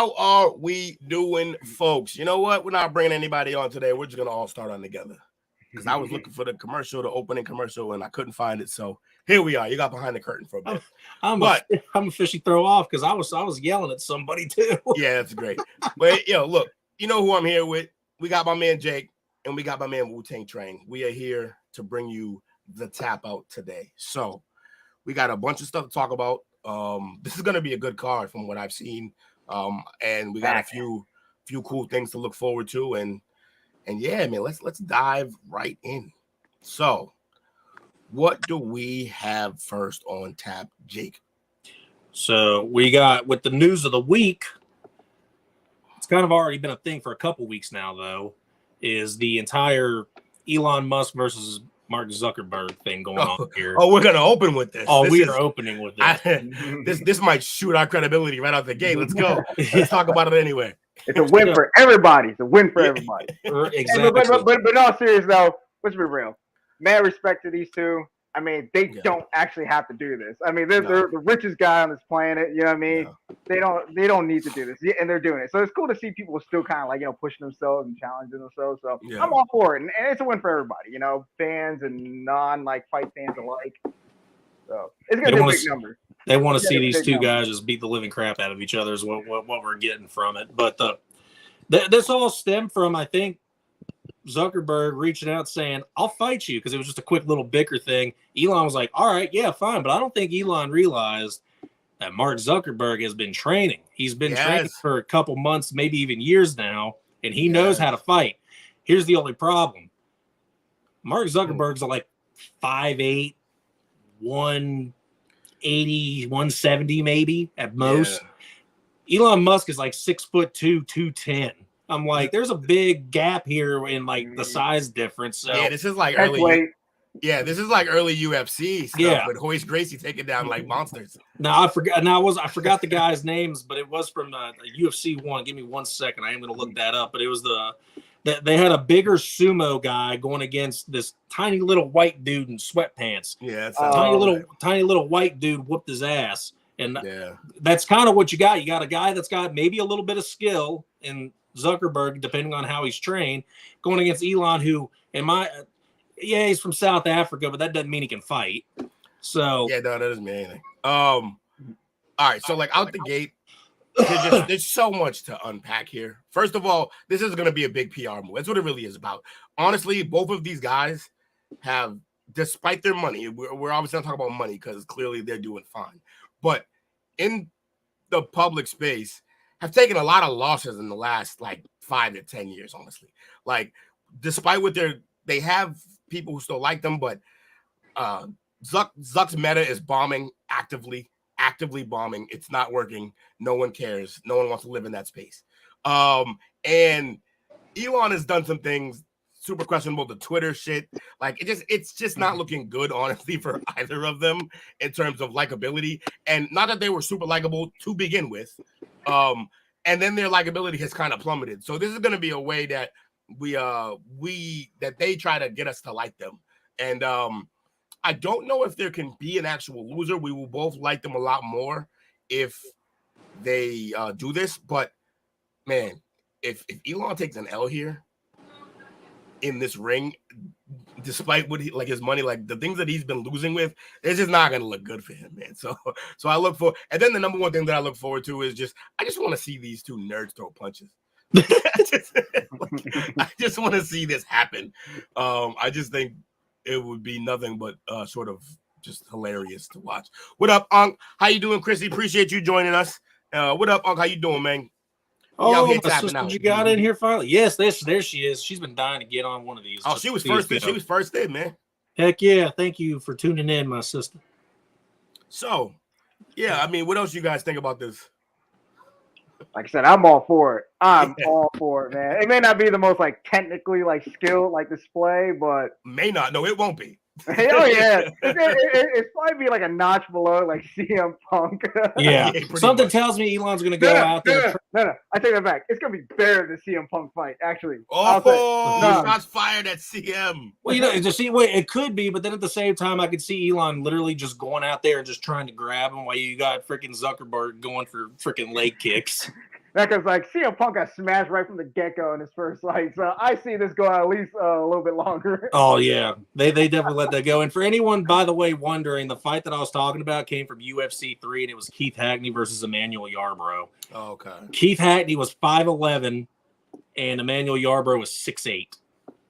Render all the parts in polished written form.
How are we doing, folks? You know what? We're not bringing anybody on today. We're just going to all start on together. Because I was looking for the commercial, the opening commercial, and I couldn't find it. So here we are. You got behind the curtain for a bit. I'm a fishy throw off because I was yelling at somebody too. Yeah, that's great. But look, you know who I'm here with. We got my man Jake, and we got my man Wu-Tang Train. We are here to bring you the tap out today. So we got a bunch of stuff to talk about. This is going to be a good card from what I've seen. And we got a few cool things to look forward to. And yeah, man, let's dive right in. So what do we have first on tap, Jake? So we got with the news of the week. It's kind of already been a thing for a couple weeks now, though, is the entire Elon Musk versus Mark Zuckerberg thing going on here. Oh, we're gonna open with this. We are opening with this. This might shoot our credibility right out the gate. Let's go. Let's talk about it anyway. It's a win for everybody. It's a win for everybody. Exactly. But in all serious though, let's be real. Mad respect to these two. I mean, they don't actually have to do this. I mean, they're the richest guy on this planet. You know what I mean? No. They don't need to do this, and they're doing it. So it's cool to see people still kind of like pushing themselves and challenging themselves. So I'm all for it, and it's a win for everybody. Fans and fight fans alike. So it's gonna be a big number. They want to see these two guys just beat the living crap out of each other is what we're getting from it. But this all stemmed from, I think, Zuckerberg reaching out saying, I'll fight you, because it was just a quick little bicker thing. Elon was like, all right, yeah, fine. But I don't think Elon realized that Mark Zuckerberg has been training. He's been training for a couple months, maybe even years now, and he knows how to fight. Here's the only problem. Mark Zuckerberg's like 5'8", 180, 170 maybe at most. Yeah. Elon Musk is like 6'2", 210. I'm like, there's a big gap here in the size difference. So this is like early. Yeah, this is like early UFC stuff with Royce Gracie taking down like monsters. Now I forgot the guys' names, but it was from UFC 1. Give me 1 second. I am going to look that up. But it was they had a bigger sumo guy going against this tiny little white dude in sweatpants. Yeah, tiny little white dude whooped his ass, and that's kind of what you got. You got a guy that's got maybe a little bit of skill in Zuckerberg, depending on how he's trained, going against Elon, who he's from South Africa, but that doesn't mean he can fight. So no, that doesn't mean anything. All right, so out the gate, there's so much to unpack here. First of all, this is going to be a big PR move. That's what it really is about. Honestly, both of these guys have, despite their money, we're obviously not talking about money because clearly they're doing fine, but in the public space, have taken a lot of losses in the last 5 to 10 years, honestly. Despite what they have people who still like them, but Zuck's meta is bombing actively bombing. It's not working. No one cares. No one wants to live in that space. And Elon has done some things super questionable. The Twitter shit, it's just not looking good, honestly, for either of them in terms of likability. And not that they were super likable to begin with. And then their likability has kind of plummeted. So this is going to be a way that that they try to get us to like them. And I don't know if there can be an actual loser. We will both like them a lot more if they do this. But man, if Elon takes an L here in this ring, despite what his money, the things that he's been losing with, it's just not going to look good for him, man. So I look for, and then the number one thing that I look forward to is I just want to see these two nerds throw punches. I just want to see this happen. I just think it would be nothing but sort of just hilarious to watch. What up, Unc? How you doing, Chrissy? Appreciate you joining us. What up, Unc? How you doing, man? Oh, my sister, you got in here finally. Yes, there she is. She's been dying to get on one of these. Oh, she was first in. She was first in, man. Heck yeah. Thank you for tuning in, my sister. So, yeah, I mean, what else you guys think about this? Like I said, I'm all for it. I'm all for it, man. It may not be the most technically skilled display, but may not. No, it won't be. Hell yeah. It's probably be a notch below CM Punk. Yeah. Something tells me Elon's going to go out there. No. I take that back. It's going to be better than CM Punk fight, actually. Shots fired at CM. Well, it could be, but then at the same time, I could see Elon literally just going out there and just trying to grab him while you got freaking Zuckerberg going for freaking leg kicks. Because like CM Punk got smashed right from the get-go in his first fight, so I see this going at least a little bit longer. Oh yeah, they definitely let that go. And for anyone, by the way, wondering, the fight that I was talking about came from UFC 3, and it was Keith Hackney versus Emmanuel Yarbrough. Oh, okay. Keith Hackney was 5'11", and Emmanuel Yarbrough was 6'8".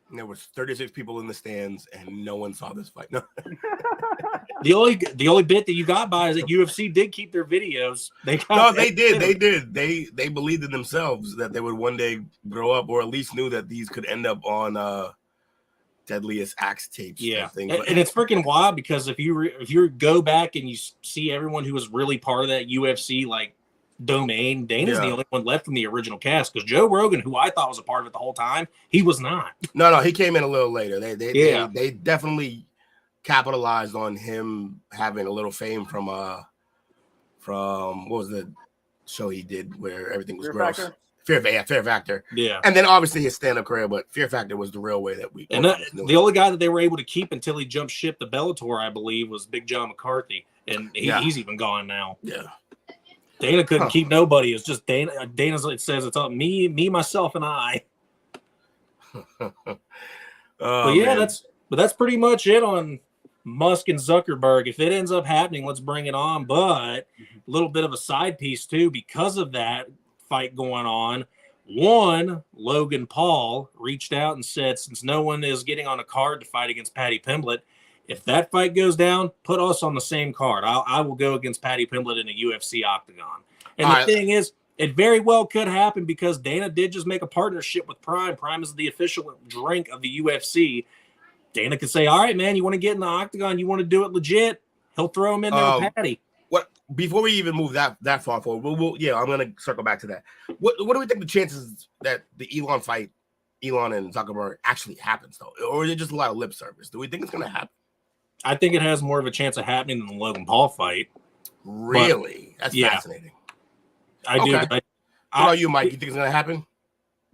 And there was 36 people in the stands, and no one saw this fight. No. The only bit that you got by is that UFC did keep their videos. They did. They believed in themselves that they would one day grow up, or at least knew that these could end up on Deadliest Axe tapes. Yeah, and it's freaking wild because if you go back and you see everyone who was really part of that UFC like domain, Dana's the only one left from the original cast, because Joe Rogan, who I thought was a part of it the whole time, he was not. No, he came in a little later. They definitely capitalized on him having a little fame from what was the show he did where everything was gross? Fear Factor. Yeah. And then obviously his stand-up career, but Fear Factor was the real way that we. And the only guy that they were able to keep until he jumped ship to Bellator, I believe, was Big John McCarthy, and he's even gone now. Yeah. Dana couldn't keep nobody. It's just Dana. It says it's up me, myself, and I. That's pretty much it on Musk and Zuckerberg. If it ends up happening, let's bring it on. But a little bit of a side piece too, because of that fight going on. One, Logan Paul reached out and said, since no one is getting on a card to fight against Paddy Pimblett, if that fight goes down, put us on the same card. I will go against Paddy Pimblett in a UFC Octagon. And the thing is, it very well could happen because Dana did just make a partnership with Prime. Prime is the official drink of the UFC. Dana could say, all right, man, you want to get in the Octagon? You want to do it legit? He'll throw him in there with Paddy. Before we even move that far forward, I'm going to circle back to that. What do we think the chances that the Elon and Zuckerberg actually happens, though? Or is it just a lot of lip service? Do we think it's going to happen? I think it has more of a chance of happening than the Logan Paul fight. Really? That's fascinating. I do. What about you, Mike? You think it's going to happen?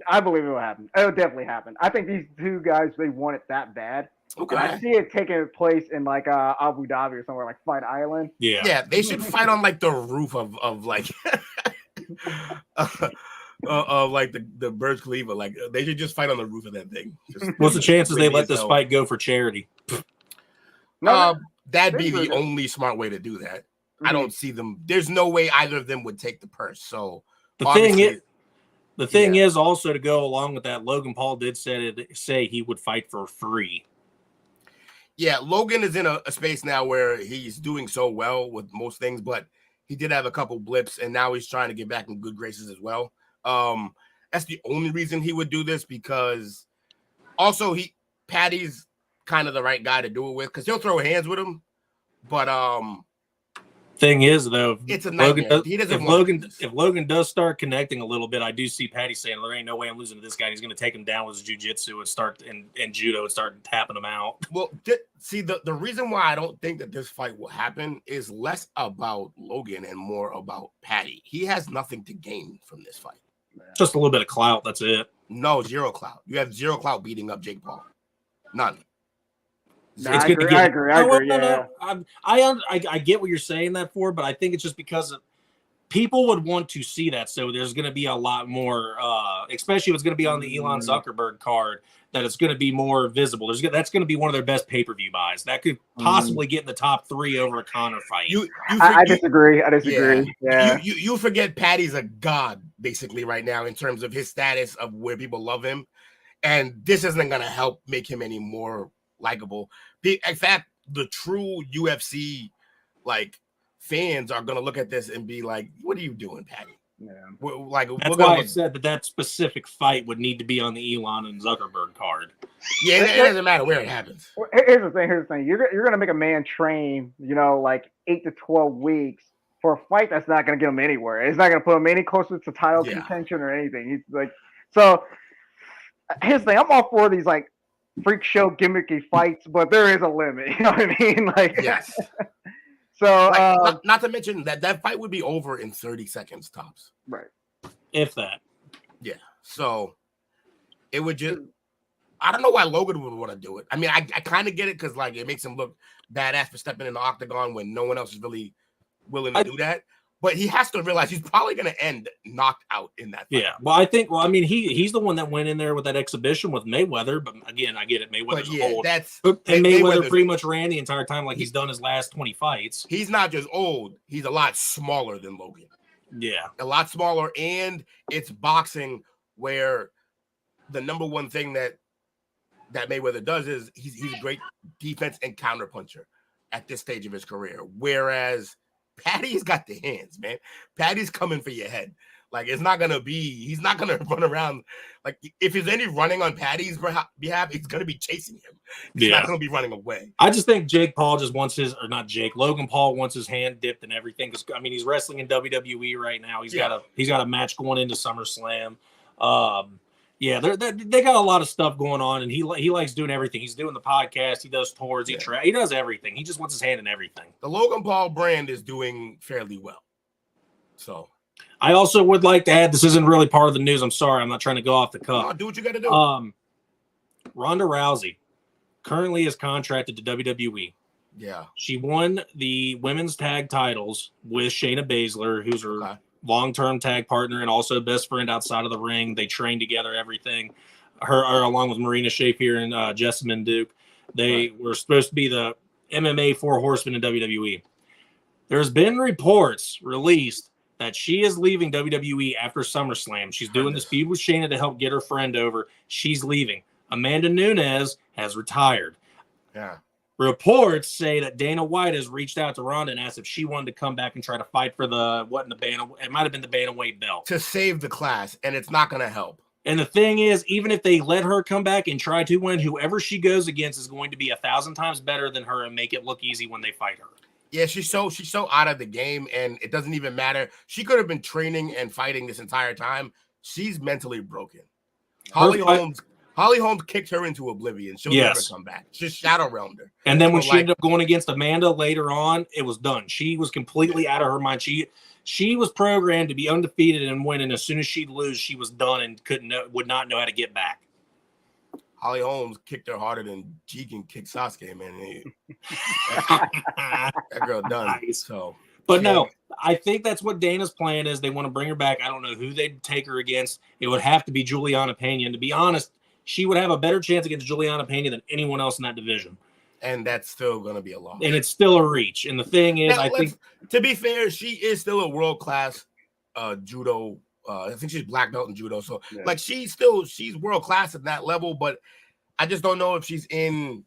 I believe it will happen. It will definitely happen. I think these two guys, they want it that bad. Okay. And I see it taking place in like Abu Dhabi or somewhere like Fight Island. Yeah, they should fight on like the roof of like like the Burj Khalifa. Like they should just fight on the roof of that thing. What's the chances they let this fight go for charity? That'd be the only smart way to do that. Mm-hmm. I don't see them. There's no way either of them would take the purse. So the thing is also to go along with that, Logan Paul did say he would fight for free. Yeah, Logan is in a space now where he's doing so well with most things, but he did have a couple blips, and now he's trying to get back in good graces as well. That's the only reason he would do this, because also Paddy's kind of the right guy to do it with, because he'll throw hands with him. But thing is, though, it's a nightmare. If Logan does start connecting a little bit, I do see Paddy saying there ain't no way I'm losing to this guy. He's going to take him down with his jiu-jitsu and start and judo and start tapping him out. Well, see, the reason why I don't think that this fight will happen is less about Logan and more about Paddy. He has nothing to gain from this fight. Just a little bit of clout. That's it. No, zero clout. You have zero clout beating up Jake Paul. None. I agree. Yeah. I get what you're saying that for, but I think it's just because people would want to see that. So there's going to be a lot more, especially if it's going to be on the Elon Zuckerberg card, that it's going to be more visible. That's going to be one of their best pay-per-view buys. That could possibly get in the top 3 over a Conor fight. I disagree. Yeah. You forget Paddy's a god basically right now in terms of his status of where people love him, and this isn't going to help make him any more likable. In fact, the true UFC fans are gonna look at this and be like, "What are you doing, Paddy?" Yeah, that's why I said that specific fight would need to be on the Elon and Zuckerberg card. Yeah, it doesn't matter where it happens. Here's the thing. You're gonna make a man train, 8 to 12 weeks for a fight that's not gonna get him anywhere. It's not gonna put him any closer to title contention or anything. He's like, so. Here's the thing. I'm all for these freak show gimmicky fights, but there is a limit. You know what I mean? Yes. So not to mention that fight would be over in 30 seconds tops. Right. If that. Yeah. So it would just, I don't know why Logan would want to do it. I mean, I kind of get it because it makes him look badass for stepping in the octagon when no one else is really willing to do that. but he has to realize he's probably going to end knocked out in that fight. Yeah. Well, I mean, he's the one that went in there with that exhibition with Mayweather. But again, I get it. Mayweather's old. And Mayweather pretty much ran the entire time like he's done his last 20 fights. He's not just old. He's a lot smaller than Logan. Yeah. A lot smaller. And it's boxing where the number one thing that Mayweather does is he's a great defense and counter puncher at this stage of his career. Whereas Paddy's got the hands, man. Paddy's coming for your head. Like, he's not going to run around. Like, if there's any running on Paddy's behalf, he's going to be chasing him. He's not going to be running away. I just think Logan Paul wants his hand dipped and everything. Because, I mean, he's wrestling in WWE right now. He's got a match going into SummerSlam. Yeah, they got a lot of stuff going on, and he likes doing everything. He's doing the podcast. He does tours. He does everything. He just wants his hand in everything. The Logan Paul brand is doing fairly well. So, I also would like to add, this isn't really part of the news. I'm sorry. I'm not trying to go off the cuff. No, do what you got to do. Ronda Rousey currently is contracted to WWE. Yeah. She won the women's tag titles with Shayna Baszler, who's her long-term tag partner and also best friend outside of the ring. They train together, everything. Her along with Marina Shafir and Jessamine Duke. They were supposed to be the MMA Four Horsemen in WWE. There's been reports released that she is leaving WWE after SummerSlam. She's doing this feud with Shayna to help get her friend over. She's leaving. Amanda Nunes has retired. Yeah. Reports say that Dana White has reached out to Ronda and asked if she wanted to come back and try to fight for it might have been the bantamweight belt. To save the class, and it's not going to help. And the thing is, even if they let her come back and try to win, whoever she goes against is going to be 1,000 times better than her and make it look easy when they fight her. Yeah, she's so out of the game, and it doesn't even matter. She could have been training and fighting this entire time. She's mentally broken. Holly Holmes kicked her into oblivion. She'll never come back. She shadow realmed her. And then when she ended up going against Amanda later on, it was done. She was completely out of her mind. She was programmed to be undefeated and win, and as soon as she'd lose, she was done and would not know how to get back. Holly Holmes kicked her harder than Jigen kicked Sasuke, man. That girl done. Nice. So, but no, I think that's what Dana's plan is. They want to bring her back. I don't know who they'd take her against. It would have to be Juliana Pena. And to be honest, she would have a better chance against Juliana Pena than anyone else in that division. And that's still going to be a loss. And it's still a reach. And the thing is, I think, to be fair, she is still a world-class judo. I think she's black belt in judo. So, like, she's world-class at that level. But I just don't know if she's in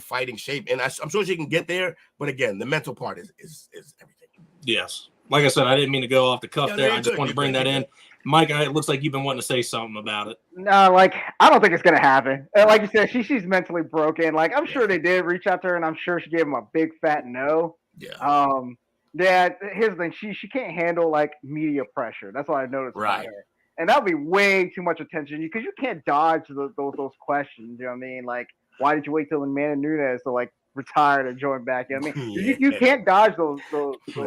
fighting shape. And I'm sure she can get there. But again, the mental part is everything. Yes. Like I said, I didn't mean to go off the cuff there. I just wanted to bring that in. Mike, it looks like you've been wanting to say something about it. No, like, I don't think it's going to happen. Like you said, she's mentally broken. Like, I'm sure they did reach out to her, and I'm sure she gave him a big fat no. Yeah. Here's the thing. She can't handle, like, media pressure. That's what I noticed about her. And that would be way too much attention because you can't dodge those questions. You know what I mean? Like, why did you wait till Amanda Nunes to, like, retire to join back? You know what I mean? You can't dodge those.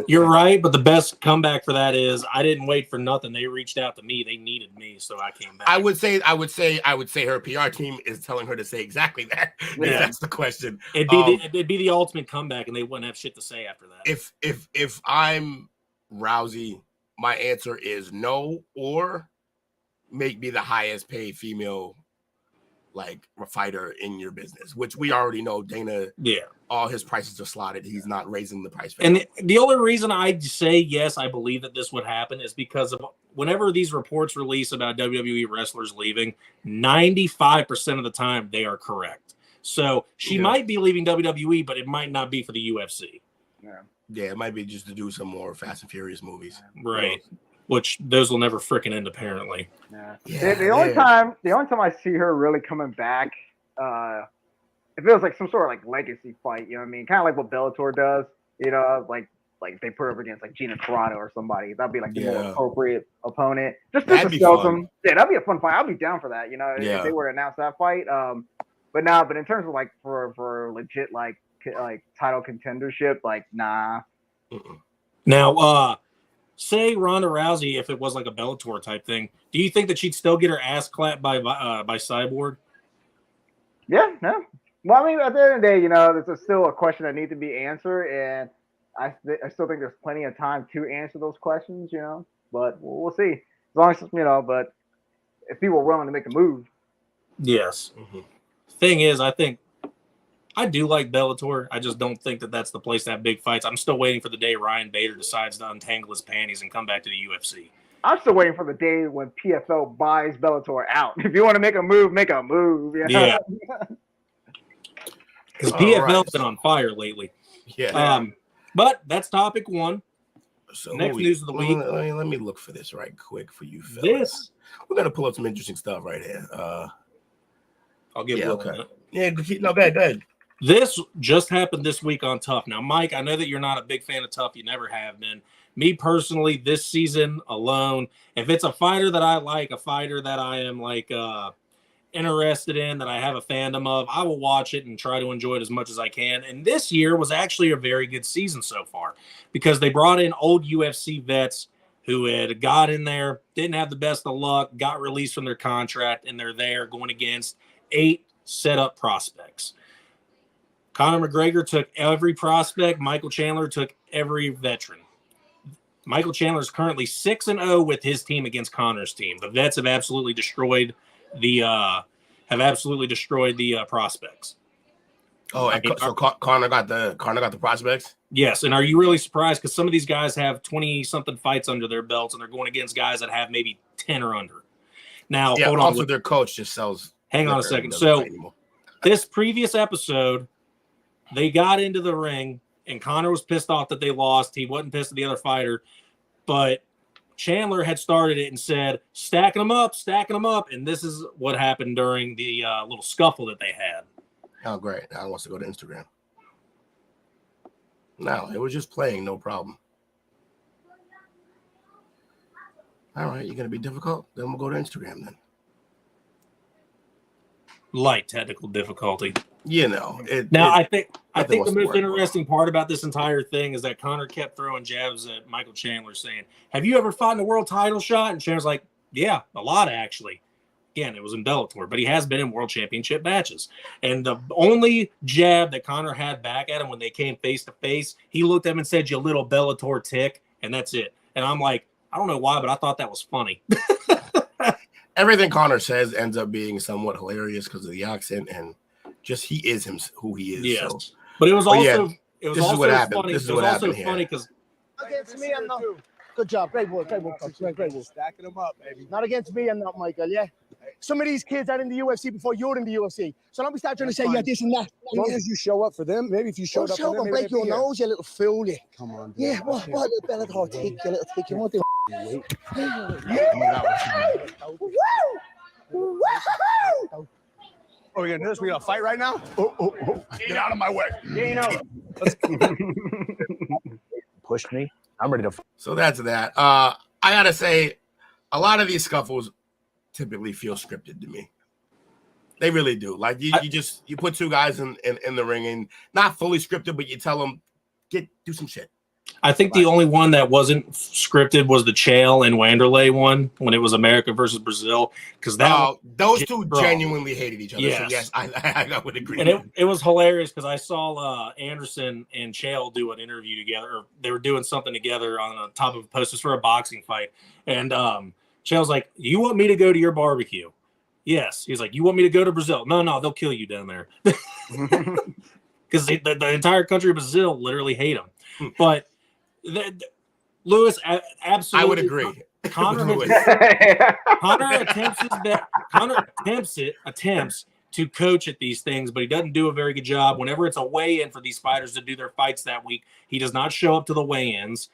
You're right, but the best comeback for that is I didn't wait for nothing. They reached out to me. They needed me, so I came back. I would say her PR team is telling her to say exactly that. Yeah. That's the question. It'd be the ultimate comeback, and they wouldn't have shit to say after that. If I'm Rousey, my answer is no, or make me the highest paid female like fighter in your business, which we already know Dana. Yeah, all his prices are slotted. He's not raising the price. And the only reason I say yes, I believe that this would happen is because of whenever these reports release about WWE wrestlers leaving, 95% of the time they are correct. So she might be leaving WWE, but it might not be for the UFC. Yeah, it might be just to do some more Fast and Furious movies. Right. Which those will never freaking end, apparently. The only time I see her really coming back, it feels like some sort of like legacy fight. You know what I mean? Kind of like what Bellator does. You know, like they put her up against like Gina Carano or somebody. That'd be like the more appropriate opponent. Just to sell some. Yeah, that'd be a fun fight. I'd be down for that. You know, if they were to announce that fight. But in terms of like for legit like title contendership, like nah. Now, say Ronda Rousey, if it was like a Bellator type thing, do you think that she'd still get her ass clapped by Cyborg? Yeah, no. Well, I mean, at the end of the day, you know, there's still a question that needs to be answered, and I still think there's plenty of time to answer those questions, but we'll see. As long as, but if people are willing to make a move. Yes. Mm-hmm. Thing is, I think I do like Bellator. I just don't think that that's the place to have big fights. I'm still waiting for the day Ryan Bader decides to untangle his panties and come back to the UFC. I'm still waiting for the day when PFL buys Bellator out. If you want to make a move, make a move. Yeah. Because PFL's been on fire lately. Yeah. But that's topic one. So next news of the week. Let me look for this right quick for you, fellas. We're gonna pull up some interesting stuff right here. I'll give you okay. Yeah, no, go ahead. This just happened this week on Tough. Now, Mike, I know that you're not a big fan of Tough. You never have been. Me personally, this season alone, if it's a fighter that I like, a fighter that I am interested in, that I have a fandom of, I will watch it and try to enjoy it as much as I can. And this year was actually a very good season so far because they brought in old UFC vets who had got in there, didn't have the best of luck, got released from their contract, and they're there going against 8 set-up prospects. Conor McGregor took every prospect. Michael Chandler took every veteran. Michael Chandler is currently 6-0 with his team against Conor's team. The vets have absolutely destroyed the prospects. Oh, so Conor got the prospects? Yes, and are you really surprised? Because some of these guys have 20-something fights under their belts, and they're going against guys that have maybe 10 or under. Now, hold on. Also, their coach just sells. Hang on a second. So, this previous episode, they got into the ring, and Conor was pissed off that they lost. He wasn't pissed at the other fighter, but Chandler had started it and said, stacking them up. And this is what happened during the little scuffle that they had. Oh, great. Now he wants to go to Instagram. No, it was just playing, no problem. All right, you're going to be difficult? Then we'll go to Instagram then. Light technical difficulty. I think the most interesting part about this entire thing is that Conor kept throwing jabs at Michael Chandler saying, have you ever fought in a world title shot? And Chandler's like, yeah, a lot actually. Again, it was in Bellator, but he has been in world championship matches. And the only jab that Conor had back at him when they came face to face, he looked at him and said, you little Bellator tick. And that's it. And I'm like, I don't know why, but I thought that was funny. Everything Conor says ends up being somewhat hilarious because of the accent and just he is who he is. Yes. So. But it was also funny. This is what happened here. Because against me and not. Good job, great work, great work. Stacking them up, baby. Not against me and not Michael, yeah. Some of these kids are in the UFC before you're in the UFC. So don't be start trying to say this and that. As long as you show up for them, maybe if you showed up for them, and break your nose, you little fool, you. Come on, dude. Yeah, what little Bellator tick, you little tick, you want to. Oh, you're gonna do this? We got a fight right now? Oh. Get out of my way. Yeah, Pushed me. I'm ready to fight. So that's that. I gotta say, a lot of these scuffles typically feel scripted to me. They really do. Like you put two guys in the ring and not fully scripted, but you tell them do some shit. I think the only one that wasn't scripted was the Chael and Wanderlei one when it was America versus Brazil. Because those two genuinely hated each other. Yes. So yes, I would agree. And it was hilarious because I saw Anderson and Chael do an interview together. Or they were doing something together on the top of a post. It's for a boxing fight. And Chael's like, you want me to go to your barbecue? Yes. He's like, you want me to go to Brazil? No, they'll kill you down there. Because the entire country of Brazil literally hate him. But Lewis, absolutely. I would agree. Conor attempts to coach at these things, but he doesn't do a very good job. Whenever it's a weigh-in for these fighters to do their fights that week, he does not show up to the weigh-ins.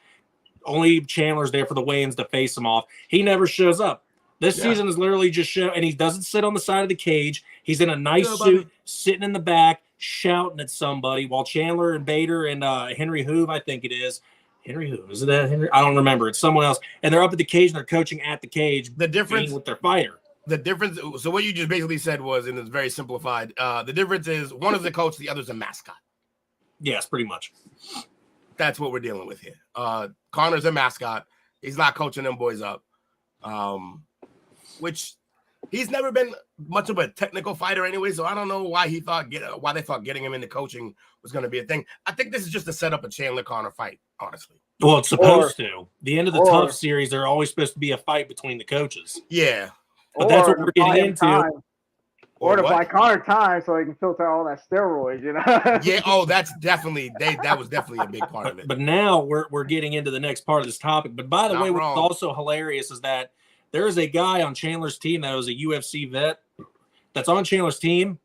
Only Chandler's there for the weigh-ins to face him off. He never shows up. This season is literally just show, and he doesn't sit on the side of the cage. He's in a nice suit, sitting in the back, shouting at somebody, while Chandler and Bader and Henry Hoover, I think it is. Henry Hoover, is it that Henry? I don't remember. It's someone else. And they're up at the cage and they're coaching at the cage. The difference with their fighter. The difference. So what you just basically said was, and it's very simplified. The difference is one is a coach, the other's a mascot. Yes, pretty much. That's what we're dealing with here. Conor's a mascot. He's not coaching them boys up. Which he's never been much of a technical fighter anyway, so I don't know why they thought getting him into coaching was going to be a thing. I think this is just to set up a Chandler Conor fight, honestly. Well, it's supposed to. The end of the Tough series, they're always supposed to be a fight between the coaches. Yeah. But that's what we're getting into. Time. Or to buy Conor time so he can filter all that steroids, you know? Yeah, oh, that was definitely a big part of it. But now we're getting into the next part of this topic. But by the way, what's also hilarious is that there is a guy on Chandler's team that was a UFC vet that's on Chandler's team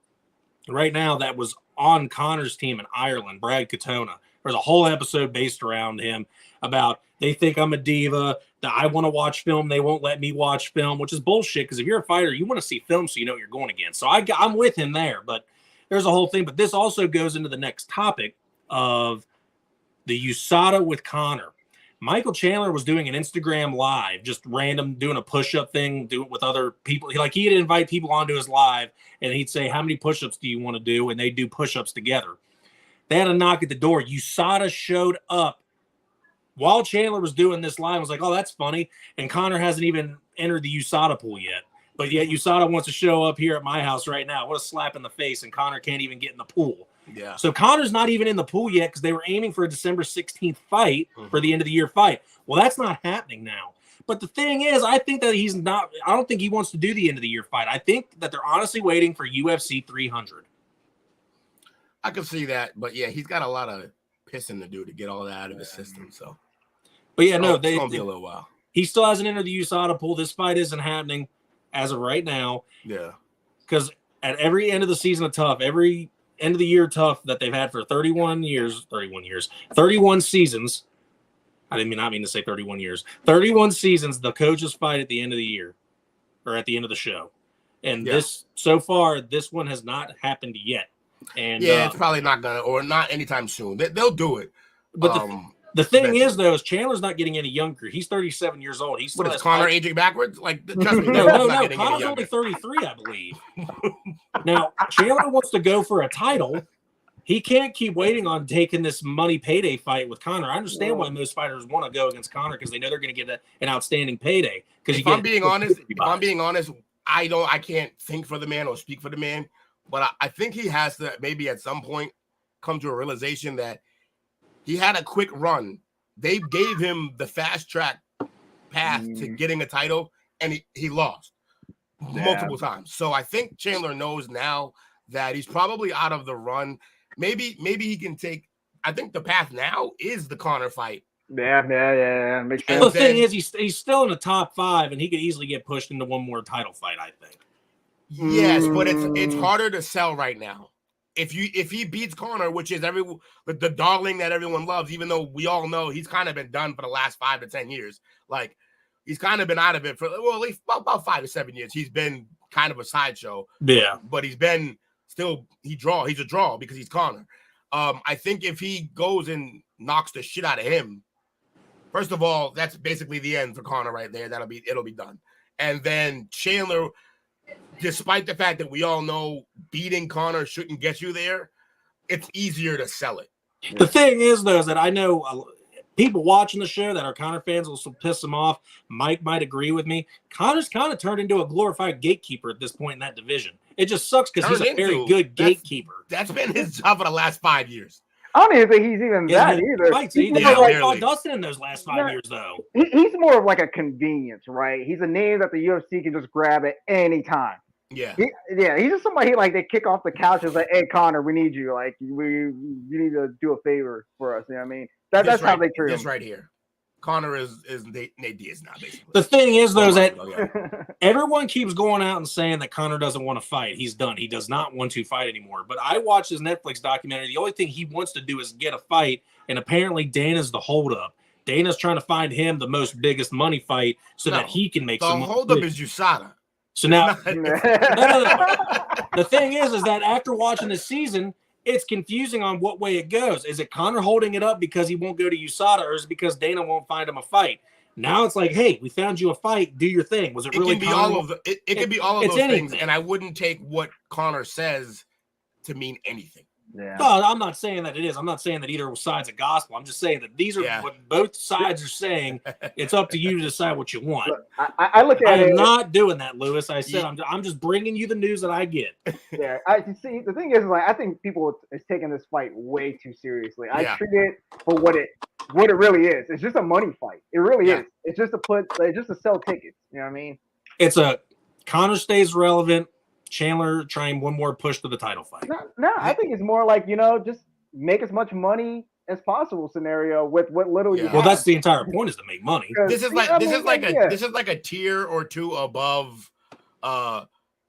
right now that was on Conor's team in Ireland, Brad Katona. There's a whole episode based around him about they think I'm a diva, that I want to watch film, they won't let me watch film, which is bullshit because if you're a fighter, you want to see film so you know what you're going against. So I'm with him there, but there's a whole thing. But this also goes into the next topic of the USADA with Conor. Michael Chandler was doing an Instagram live, just random, doing a push-up thing, do it with other people. He'd invite people onto his live, and he'd say, how many push-ups do you want to do? And they'd do push-ups together. They had a knock at the door. USADA showed up while Chandler was doing this live. I was like, oh, that's funny. And Conor hasn't even entered the USADA pool yet. But yet USADA wants to show up here at my house right now. What a slap in the face. And Conor can't even get in the pool. Yeah. So Conor's not even in the pool yet because they were aiming for a December 16th fight for the end of the year fight. Well, that's not happening now. But the thing is, I think that I don't think he wants to do the end of the year fight. I think that they're honestly waiting for UFC 300. I can see that. But yeah, he's got a lot of pissing to do to get all that out of his system. So, but yeah, no, it's going to be a little while. He still hasn't entered the USADA pool. This fight isn't happening as of right now. Yeah. Because at every end of the season of Tough, every end of the year Tough that they've had for 31 seasons. I did not mean to say 31 years. 31 seasons, the coaches fight at the end of the year or at the end of the show. And this one has not happened yet. And it's probably not going to, or not anytime soon. They'll do it. But the thing is, though, is Chandler's not getting any younger. He's 37 years old. He's what is Conor aging backwards? Like, trust me, no. Conor's only 33, I believe. Now, Chandler wants to go for a title. He can't keep waiting on taking this money payday fight with Conor. I understand why most fighters want to go against Conor because they know they're going to get an outstanding payday. If I'm being honest, I can't think for the man or speak for the man, but I think he has to maybe at some point come to a realization that he had a quick run. They gave him the fast track path to getting a title, and he lost multiple times. So I think Chandler knows now that he's probably out of the run. Maybe he can take. I think the path now is the Conor fight. Yeah. Makes sense. The thing is, he's still in the top 5, and he could easily get pushed into one more title fight, I think. Yes, but it's harder to sell right now. If he beats Conor, which is the darling that everyone loves, even though we all know he's kind of been done for the last 5 to 10 years. Like, he's kind of been out of it for at least about 5 to 7 years. He's been kind of a sideshow. Yeah, but he's been still he's a draw because he's Conor. I think if he goes and knocks the shit out of him, first of all, that's basically the end for Conor right there. It'll be done. And then Chandler, despite the fact that we all know beating Conor shouldn't get you there, it's easier to sell it. The thing is, though, is that I know people watching the show that are Conor fans will piss them off. Mike might agree with me. Conor's kind of turned into a glorified gatekeeper at this point in that division. It just sucks because he's a very good gatekeeper. That's been his job for the last 5 years. I don't even think he's even that either. He fought Dustin in those last 5 years, though. He's more of like a convenience, right? He's a name that the UFC can just grab at any time. Yeah. He's just somebody like they kick off the couch and like, hey, Conor, we need you. Like, you need to do a favor for us. You know what I mean? That's how they treat him. This right here. Conor is Nate Diaz now, basically. The thing is, though, is that everyone keeps going out and saying that Conor doesn't want to fight. He's done. He does not want to fight anymore. But I watched his Netflix documentary. The only thing he wants to do is get a fight, and apparently Dana's the holdup. Dana's trying to find him the biggest money fight so that he can make some money. The holdup is USADA. So now, no. The thing is that after watching the season, it's confusing on what way it goes. Is it Conor holding it up because he won't go to USADA, or is it because Dana won't find him a fight? Now it's like, hey, we found you a fight. Do your thing. Was it really? It can be all of it can be all of those things, and I wouldn't take what Conor says to mean anything. Yeah. No, I'm not saying that it is. I'm not saying that either side's a gospel. I'm just saying that these are what both sides are saying. It's up to you to decide what you want. Look, I look at I it. am not doing that, Lewis. I said I'm just bringing you the news that I get. Yeah, I see. The thing is, like, I think people is taking this fight way too seriously. I treat it for what it really is. It's just a money fight. It really is. It's just to sell tickets. You know what I mean? It's a Conor stays relevant. Chandler trying one more push to the title fight. No, I think it's more like, just make as much money as possible scenario with what little you have. Well, that's the entire point, is to make money. This is like a tier or two above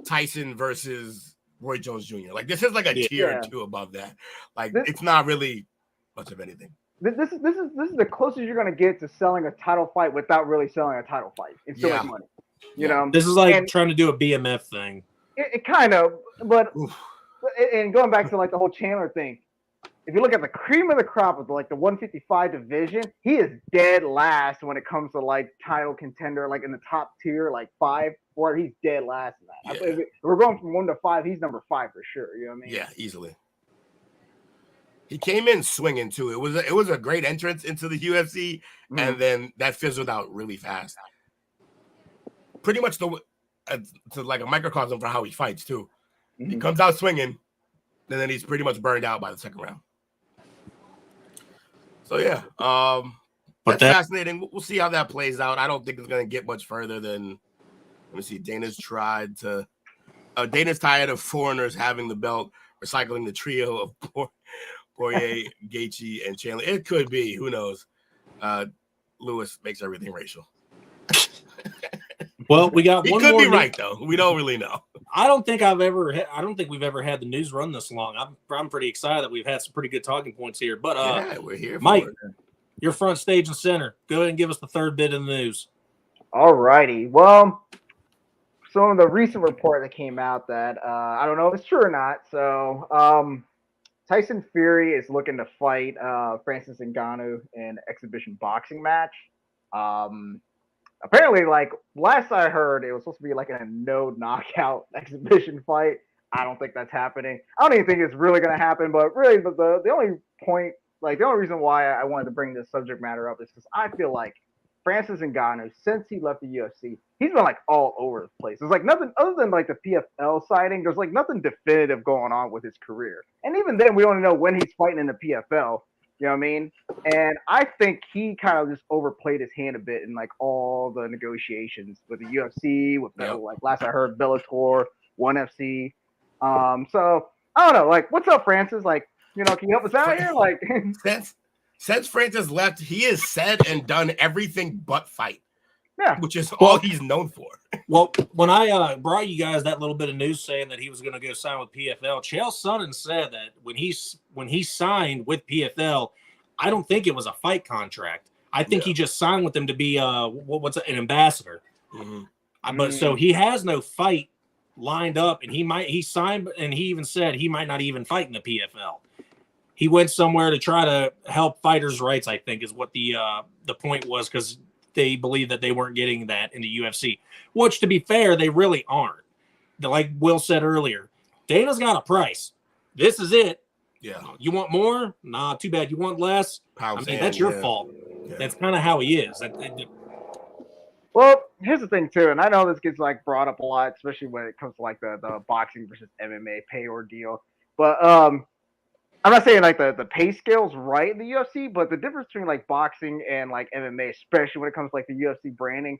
Tyson versus Roy Jones Jr. Like, this is like a tier or two above that. Like, it's not really much of anything. This is the closest you're gonna get to selling a title fight without really selling a title fight. It's still like money. You know, this is like trying to do a BMF thing. It kind of, but and going back to like the whole Chandler thing, if you look at the cream of the crop of like the 155 division, he is dead last when it comes to like title contender, like in the top tier, like 5, where he's dead last in that. Yeah. If we're going from 1 to 5, he's number 5 for sure. You know what I mean? Yeah, easily. He came in swinging too. It was a great entrance into the UFC, and then that fizzled out really fast. Pretty much to like a microcosm for how he fights too. He comes out swinging, and then he's pretty much burned out by the second round. So yeah, that's fascinating. We'll see how that plays out. I don't think it's going to get much further than. Let me see. Dana's tired of foreigners having the belt, recycling the trio of Poirier, Gaethje, and Chandler. It could be. Who knows? Lewis makes everything racial. Well, we got one more. He could be right though. We don't really know. I don't think we've ever had the news run this long. I'm pretty excited that we've had some pretty good talking points here. But we're here. Mike, you're front stage and center. Go ahead and give us the third bit of the news. All righty. Well, some of the recent report that came out that I don't know if it's true or not. So Tyson Fury is looking to fight Francis Ngannou in an exhibition boxing match. Apparently, like last I heard, it was supposed to be like a no knockout exhibition fight. I don't think that's happening. I don't even think it's really going to happen. But really, the only point, like the only reason why I wanted to bring this subject matter up is because I feel like Francis Ngannou, since he left the UFC, he's been like all over the place. There's like nothing other than like the PFL sighting. There's like nothing definitive going on with his career. And even then, we don't know when he's fighting in the PFL. You know what I mean? And I think he kind of just overplayed his hand a bit in like all the negotiations with the UFC, with like last I heard Bellator, ONE FC. So I don't know. Like, what's up, Francis? Like, can you help us out here? Like, since Francis left, he has said and done everything but fight. Yeah, which is all he's known for. Well, when I brought you guys that little bit of news saying that he was going to go sign with PFL, Chael Sonnen said that when he signed with PFL, I don't think it was a fight contract. I think he just signed with them to be an ambassador. But so he has no fight lined up, and he signed, and he even said he might not even fight in the PFL. He went somewhere to try to help fighters' rights, I think, is what the point was, because they believe that they weren't getting that in the UFC, which, to be fair, they really aren't. Like Will said earlier, Dana's got a price. This is it. Yeah. You want more? Nah, too bad. You want less? That's your fault. Yeah. That's kind of how he is. Well, here's the thing, too, and I know this gets like brought up a lot, especially when it comes to like the boxing versus MMA pay ordeal. But I'm not saying like the pay scale's right in the UFC, but the difference between like boxing and like MMA, especially when it comes to like the UFC branding,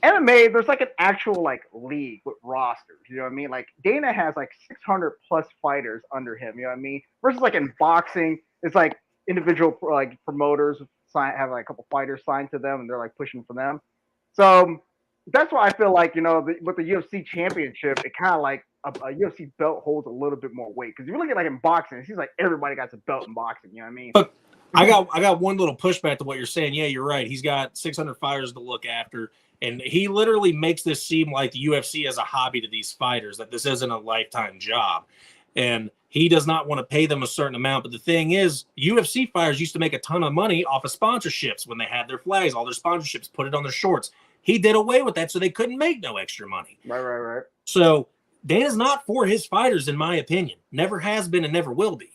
MMA, there's like an actual like league with rosters. You know what I mean? Like Dana has like 600 plus fighters under him. You know what I mean? Versus like in boxing, it's like individual like promoters have like a couple fighters signed to them, and they're like pushing for them. So that's why I feel like, with the UFC championship, it kind of like a UFC belt holds a little bit more weight. Because if you look at like in boxing, it seems like everybody got a belt in boxing. You know what I mean? But I got one little pushback to what you're saying. Yeah, you're right. He's got 600 fighters to look after. And he literally makes this seem like the UFC as a hobby to these fighters, that this isn't a lifetime job. And he does not want to pay them a certain amount. But the thing is, UFC fighters used to make a ton of money off of sponsorships when they had their flags, all their sponsorships, put it on their shorts. He did away with that, so they couldn't make no extra money. Right. So Dana's not for his fighters, in my opinion. Never has been and never will be.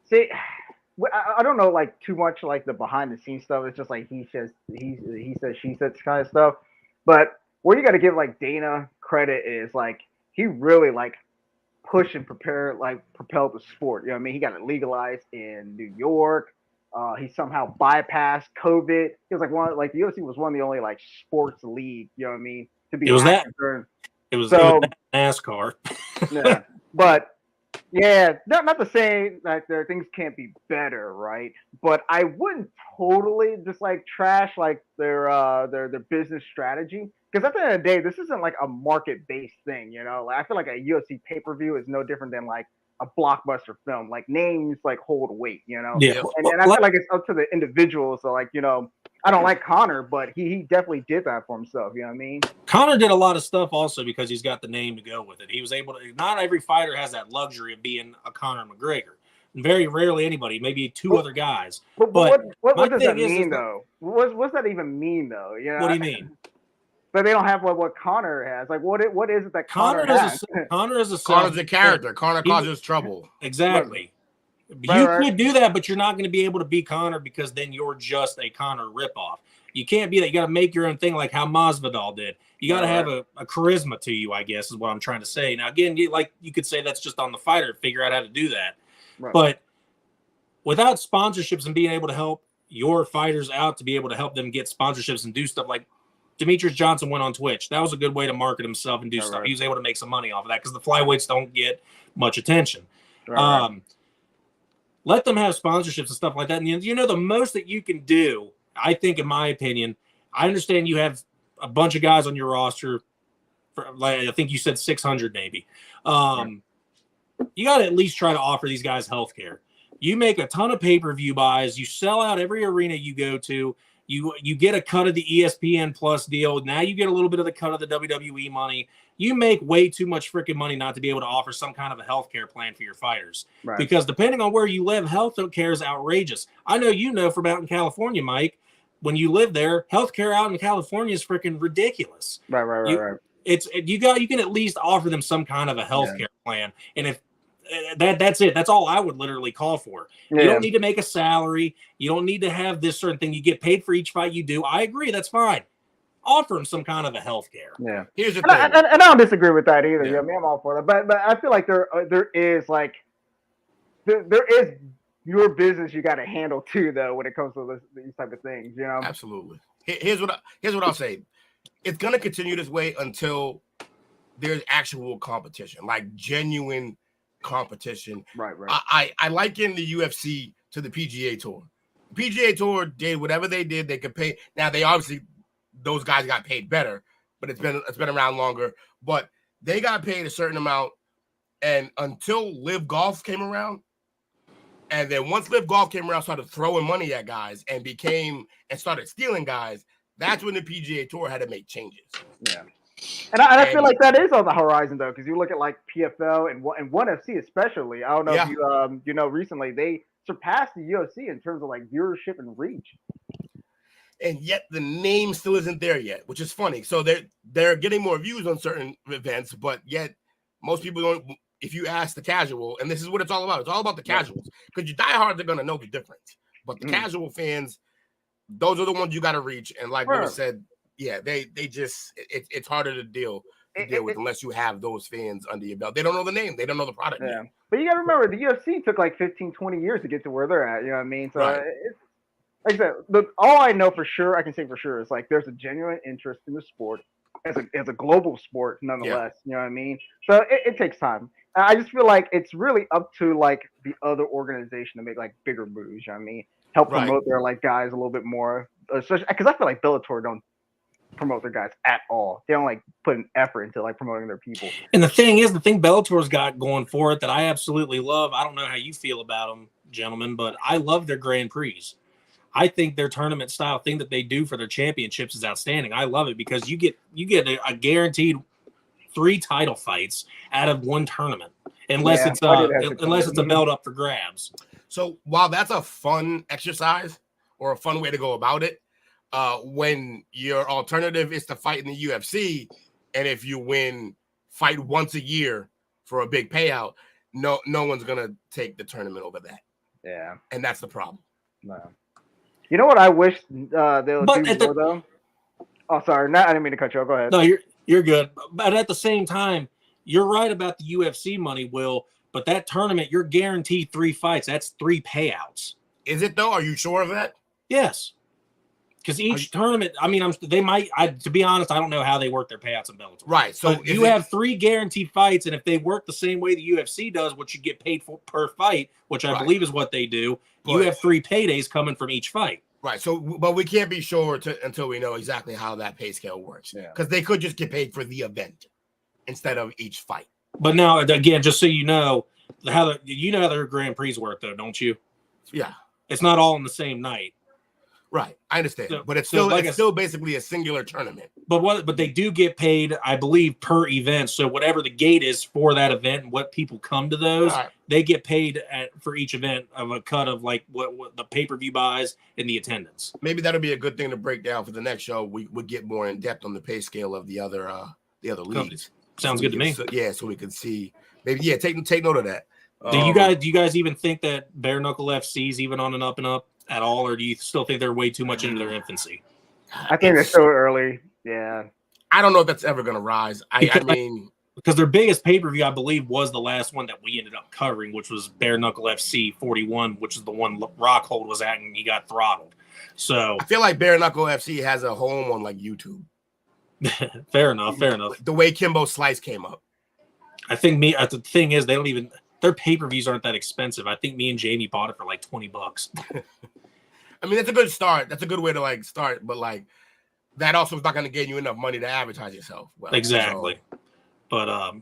See, I don't know like too much like the behind the scenes stuff. It's just like he says, she said kind of stuff. But where you got to give like Dana credit is like he really like push and propelled the sport. You know what I mean? He got it legalized in New York. He somehow bypassed COVID. He was like the UFC was one of the only like sports league, you know what I mean, to be. It was that. It was that NASCAR. Yeah, but yeah, not to say that their things can't be better, right? But I wouldn't totally just like trash like their business strategy. Because at the end of the day, this isn't like a market-based thing, you know. Like I feel like a UFC pay-per-view is no different than like a blockbuster film. Like names like hold weight, you know. Yeah. And I feel like it's up to the individual. So like, you know, I don't like Conor, but he definitely did that for himself. You know what I mean? Conor did a lot of stuff also because he's got the name to go with it. He was able to. Not every fighter has that luxury of being a Conor McGregor. Very rarely anybody, maybe two other guys. But what does that mean though? What's that even mean though? You know? What do you mean? But they don't have what Conor has. Like, what is it that Conor has? Connor's a character. Conor causes trouble. Exactly. Right. You could do that, but you're not going to be able to be Conor because then you're just a Conor ripoff. You can't be that. You got to make your own thing like how Masvidal did. You got to have a charisma to you, I guess, is what I'm trying to say. Now, again, you could say that's just on the fighter to figure out how to do that. Right. But without sponsorships and being able to help your fighters out to be able to help them get sponsorships and do stuff like Demetrius Johnson went on Twitch. That was a good way to market himself and do stuff. Right. He was able to make some money off of that because the flyweights don't get much attention. Right. Let them have sponsorships and stuff like that. And you know, the most that you can do, I think, in my opinion, I understand you have a bunch of guys on your roster. I think you said 600 maybe. You got to at least try to offer these guys health care. You make a ton of pay-per-view buys. You sell out every arena you go to. You get a cut of the ESPN Plus deal. Now you get a little bit of the cut of the WWE money. You make way too much freaking money not to be able to offer some kind of a healthcare plan for your fighters. Right. Because depending on where you live, healthcare is outrageous. I know you know from out in California, Mike, when you live there, healthcare out in California is freaking ridiculous. Right. You can at least offer them some kind of a healthcare plan. And if that's it. That's all I would literally call for. You don't need to make a salary. You don't need to have this certain thing. You get paid for each fight you do. I agree. That's fine. Offer them some kind of a health care. Yeah. Here's the thing. And I don't disagree with that either. Yeah. I mean, I'm all for that. But I feel like there is like there is your business you got to handle too, though, when it comes to these type of things. You know. Absolutely. Here's what I'll say. It's gonna continue this way until there's actual competition, like genuine competition. Right. I liken the UFC to the PGA Tour. The PGA Tour did whatever they did. They could pay. Now they obviously those guys got paid better, but it's been around longer. But they got paid a certain amount, and until Live Golf came around, and then once Live Golf came around, started throwing money at guys and started stealing guys. That's when the PGA Tour had to make changes. Yeah. And I feel like that is on the horizon, though, because you look at like PFL and ONE FC especially. I don't know if you know, recently they surpassed the UFC in terms of like viewership and reach. And yet the name still isn't there yet, which is funny. So they're getting more views on certain events, but yet most people don't. If you ask the casual, and this is what it's all about the casuals, because you diehards are gonna know the difference, but the casual fans, those are the ones you got to reach. And like Will said. Yeah, they just it's harder to deal with unless you have those fans under your belt. They don't know the name. They don't know the product. Yeah. But you got to remember, the UFC took like 15, 20 years to get to where they're at. You know what I mean? So it's, like I said, all I know for sure, I can say for sure, is like there's a genuine interest in the sport as a global sport, nonetheless. You know what I mean? So it takes time. I just feel like it's really up to like the other organization to make like bigger moves. You know what I mean? Help promote their like guys a little bit more, especially because I feel like Bellator don't promote their guys at all. They don't like put an effort into like promoting their people. And the thing Bellator's got going for it that I absolutely love. I don't know how you feel about them, gentlemen, but I love their Grand Prix. I think their tournament style thing that they do for their championships is outstanding. I love it because you get a guaranteed 3 title fights out of one tournament, unless it's a belt up for grabs. So while that's a fun exercise or a fun way to go about it, when your alternative is to fight in the UFC, and if you win fight once a year for a big payout, no one's gonna take the tournament over that. Yeah, and that's the problem. no. You know what I wish they'll But do more though. Oh, sorry, I didn't mean to cut you off. Go ahead. No, you're good. But at the same time, you're right about the UFC money, Will. But that tournament, you're guaranteed 3 fights. That's 3 payouts. Is it though? Are you sure of that? Yes. Because each tournament, I mean, they might. To be honest, I don't know how they work their payouts in Bellator. Right. So but you have 3 guaranteed fights, and if they work the same way the UFC does, which you get paid for per fight, which I believe is what they do, you have 3 paydays coming from each fight. Right. So, but we can't be sure until we know exactly how that pay scale works. Yeah. Because they could just get paid for the event instead of each fight. But now, again, just so you know how their Grand Prix work, though, don't you? Yeah. It's not all in the same night. Right. I understand. So, but it's so still basically a singular tournament. But they do get paid, I believe, per event. So whatever the gate is for that event and what people come to those, they get paid for each event of a cut of like what the pay-per-view buys and the attendance. Maybe that'll be a good thing to break down for the next show. We would get more in depth on the pay scale of the other leagues. Sounds good to me. So we could see. Maybe take note of that. Do you guys even think that bare knuckle FC is even on an up and up at all, or do you still think they're way too much into their infancy? I think they're so early. Yeah. I don't know if that's ever going to rise. I mean, because their biggest pay-per-view, I believe, was the last one that we ended up covering, which was Bare Knuckle FC 41, which is the one Rockhold was at, and he got throttled. So I feel like Bare Knuckle FC has a home on like YouTube. Fair enough. The way Kimbo Slice came up. I think the thing is, their pay-per-views aren't that expensive. I think me and Jamie bought it for like $20. I mean, that's a good start. That's a good way to like start, but like that also is not going to get you enough money to advertise yourself. Well, exactly. So. But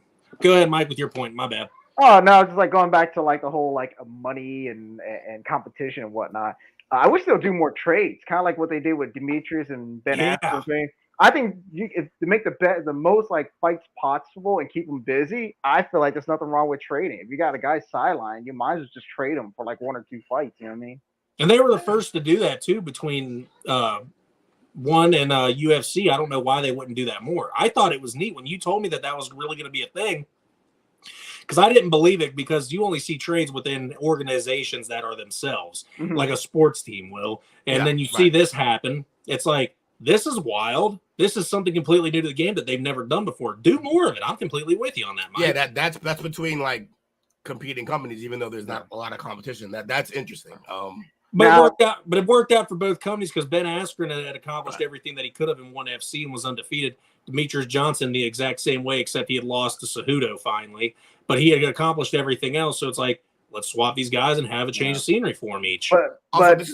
go ahead, Mike, with your point. My bad. Oh no, just like going back to like the whole like money and competition and whatnot. I wish they'll do more trades, kind of like what they did with Demetrius and Ben Askren. I think to make the most like fights possible and keep them busy, I feel like there's nothing wrong with trading. If you got a guy sideline, you might as well just trade him for like 1 or 2 fights. You know what I mean? And they were the first to do that too between one and UFC. I don't know why they wouldn't do that more. I thought it was neat when you told me that was really going to be a thing, because I didn't believe it, because you only see trades within organizations that are themselves, like a sports team will. And then you see this happen. It's like, this is wild. This is something completely new to the game that they've never done before. Do more of it. I'm completely with you on that, Mike. Yeah, that's between like competing companies, even though there's not a lot of competition. That's interesting. But it worked out for both companies, because Ben Askren had accomplished everything that he could have in one FC and was undefeated. Demetrius Johnson the exact same way, except he had lost to Cejudo finally. But he had accomplished everything else. So it's like, let's swap these guys and have a change of scenery for them each. But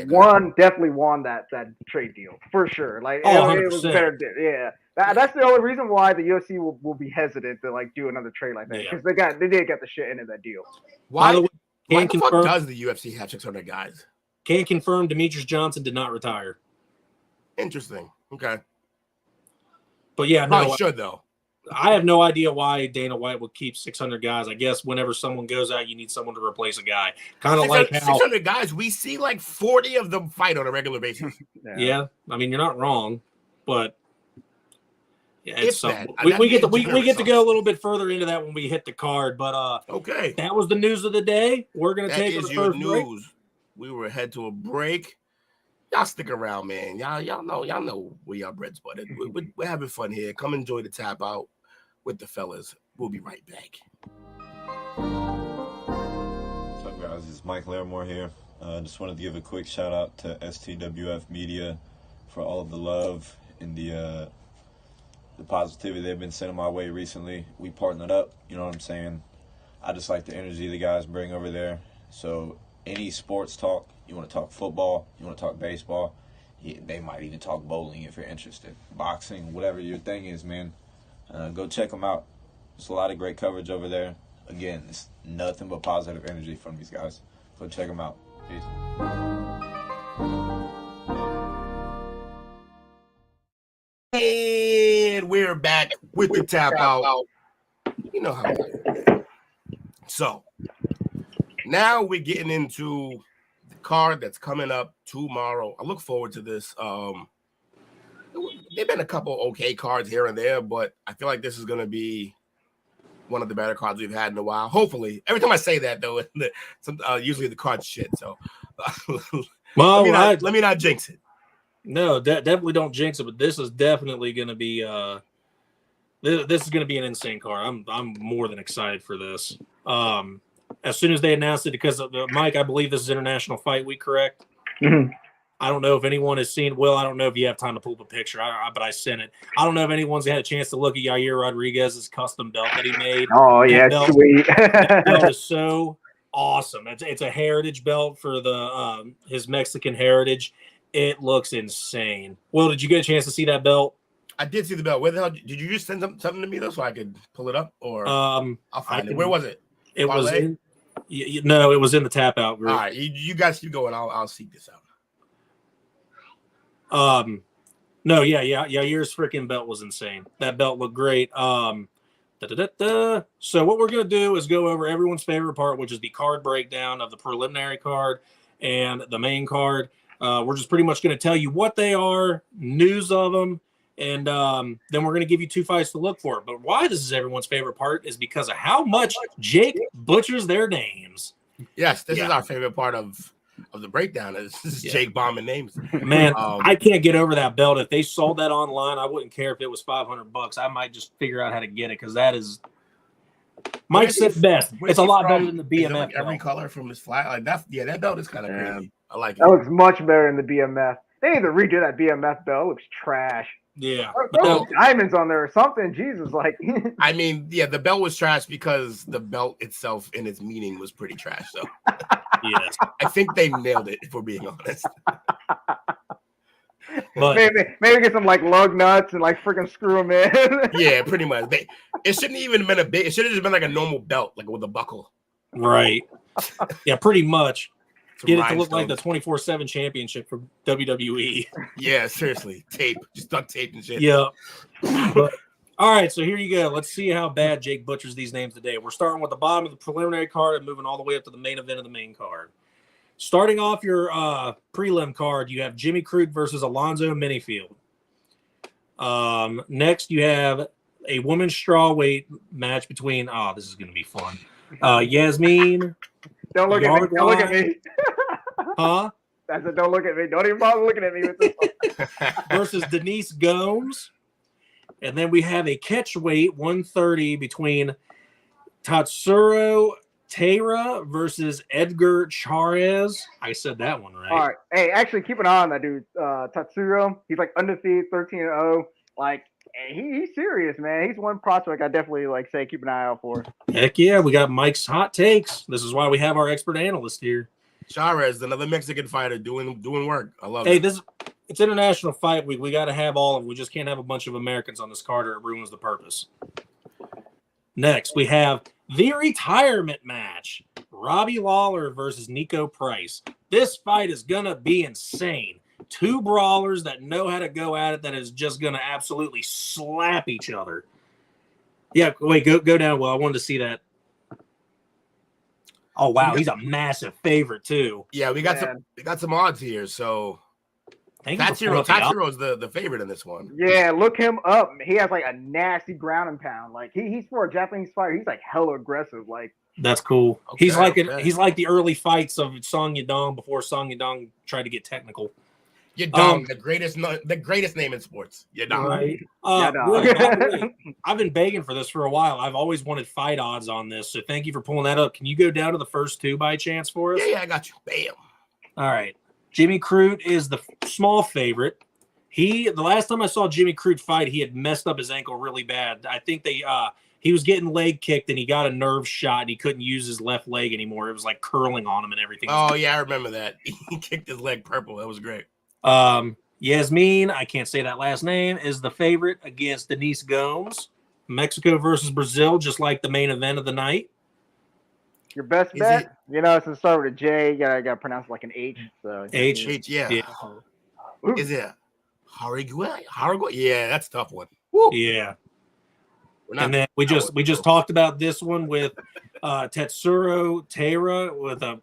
one definitely won that trade deal for sure. Like it was better. Yeah, that's the only reason why the UFC will be hesitant to like do another trade like that, because they did get the shit into that deal. Why the fuck does the UFC have 600 guys? Can confirm Demetrius Johnson did not retire. Interesting. Okay. But yeah, no, should though. I have no idea why Dana White would keep 600 guys. I guess whenever someone goes out, you need someone to replace a guy. Kind of like how 600 guys, we see like 40 of them fight on a regular basis. Yeah, I mean, you're not wrong, but yeah, it's we get to go a little bit further into that when we hit the card. But okay, that was the news of the day. We're gonna take the first break. We will head to a break. Y'all stick around, man. Y'all know where y'all bread's buttered. We're having fun here. Come enjoy the tap out with the fellas. We'll be right back. What's up, guys? It's Mike Larimore here. Just wanted to give a quick shout out to Stwf Media for all of the love and the positivity they've been sending my way recently. We partnered up, you know what I'm saying? I just like the energy the guys bring over there. So any sports talk, you want to talk football, you want to talk baseball, they might even talk bowling if you're interested. Boxing, whatever your thing is, man. Go check them out. There's a lot of great coverage over there. Again, it's nothing but positive energy from these guys. Go check them out. Peace. And we're back with the tap out. You know how it is. So now we're getting into the card that's coming up tomorrow. I look forward to this. There've been a couple okay cards here and there, but I feel like this is going to be one of the better cards we've had in a while. Hopefully, every time I say that though, usually the card's shit. So Well, let me not jinx it. No, definitely don't jinx it. But this is definitely going to be this is going to be an insane card. I'm more than excited for this. As soon as they announced it, because Mike, I believe this is International Fight Week, correct? Mm-hmm. I don't know if anyone has seen. Will, I don't know if you have time to pull up a picture, but I sent it. I don't know if anyone's had a chance to look at Yair Rodriguez's custom belt that he made. Oh yeah, sweet. That belt is so awesome. It's a heritage belt for the his Mexican heritage. It looks insane. Will, did you get a chance to see that belt? I did see the belt. Where the hell did you just send something to me though, so I could pull it up? Or I'll find it. Where was it? It was in. No, it was in the tap out group. All right, you guys keep going. I'll seek this out. No, Yair's freaking belt was insane. That belt looked great. So what we're gonna do is go over everyone's favorite part, which is the card breakdown of the preliminary card and the main card. We're just pretty much gonna tell you what they are, news of them, and then we're gonna give you 2 fights to look for. But why this is everyone's favorite part is because of how much Jake butchers their names. Yes, this is our favorite part of the breakdown. This is Jake bombing names. Man, I can't get over that belt. If they sold that online, I wouldn't care if it was $500. I might just figure out how to get it because that is. Mike said best. It's a lot better than the BMF. Like every color from his flag, like that. Yeah, that belt is kind of crazy. I like it. That looks much better than the BMF. They need to redo that BMF belt. It looks trash. Yeah, throw diamonds on there or something. Jesus, like. I mean, yeah, the belt was trash because the belt itself in its meaning was pretty trash. So, yes, I think they nailed it. If we're being honest. But maybe get some like lug nuts and like freaking screw them in. Yeah, pretty much. It shouldn't even have been a big. It should have just been like a normal belt, like with a buckle. Right. Yeah, pretty much. Get it to look like the rhinestones. 24/7 championship for WWE. Yeah, seriously, tape, just duct tape and shit. Yeah. But, all right, so here you go. Let's see how bad Jake butchers these names today. We're starting with the bottom of the preliminary card and moving all the way up to the main event of the main card. Starting off your prelim card, you have Jimmy Crute versus Alfonzo Menifield. Next, you have a women's strawweight match between. Oh, this is going to be fun. Yasmin. Don't look at me. Don't look at me. Huh? I said, don't look at me. Don't even bother looking at me with this one. Versus Denise Gomes. And then we have a catch weight 130 between Tatsuro Taira versus Edgar Chairez. I said that one right. All right. Hey, actually, keep an eye on that dude, Tatsuro. He's like undefeated, 13-0. Like, he's serious, man. He's one prospect I definitely like say keep an eye out for. Heck yeah, we got Mike's hot takes. This is why we have our expert analyst here. Chairez, another Mexican fighter doing work. I love it. Hey, it's International Fight Week. We got to have all of them. We just can't have a bunch of Americans on this card or it ruins the purpose. Next, we have the retirement match. Robbie Lawler versus Nico Price. This fight is going to be insane. 2 brawlers that know how to go at it that is just going to absolutely slap each other. Yeah, wait, go down. Well, I wanted to see that. Oh, wow, he's a massive favorite, too. Yeah, we got some odds here. So Tatsuro is the favorite in this one. Yeah, look him up. He has like a nasty ground and pound. Like he's for a Japanese fighter. He's like hella aggressive. Like that's cool. Okay, he's like the early fights of Song Yadong before Song Yadong tried to get technical. Yadong, the greatest name in sports. Yadong. Right. Really, I've been begging for this for a while. I've always wanted fight odds on this, so thank you for pulling that up. Can you go down to the first 2 by chance for us? Yeah, I got you. Bam. All right. Jimmy Crute is the small favorite. The last time I saw Jimmy Crute fight, he had messed up his ankle really bad. I think he was getting leg kicked and he got a nerve shot and he couldn't use his left leg anymore. It was like curling on him and everything. Oh yeah, I remember that. He kicked his leg purple. That was great. Yasmin, I can't say that last name, is the favorite against Denise Gomes. Mexico versus Brazil, just like the main event of the night. Your best bet? It's to start with a J. You gotta pronounce it like an H. So H, yeah. Is it Harrell? Yeah, that's a tough one. Woo. Yeah. And then we just talked about this one with Tatsuro Taira with a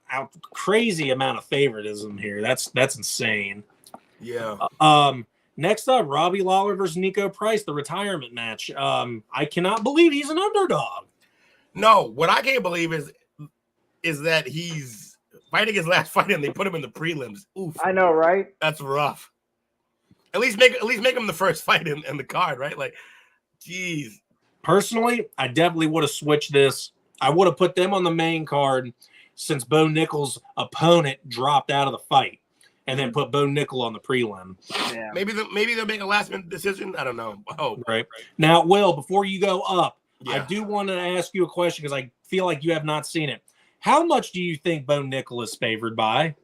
crazy amount of favoritism here. That's insane. Yeah. Next up, Robbie Lawler versus Nico Price, the retirement match. I cannot believe he's an underdog. No, what I can't believe is that he's fighting his last fight and they put him in the prelims. Oof. I know, right? That's rough. At least make him the first fight in the card, right? Like, geez. Personally, I definitely would have switched this. I would have put them on the main card since Bo Nickel's opponent dropped out of the fight, and then put Bo Nickel on the prelim. Yeah. Maybe they'll make a last minute decision. I don't know. Oh, Right. Now, Will, before you go up, I yeah. do want to ask you a question because I feel like you have not seen it. How much do you think Bo Nickel is favored by?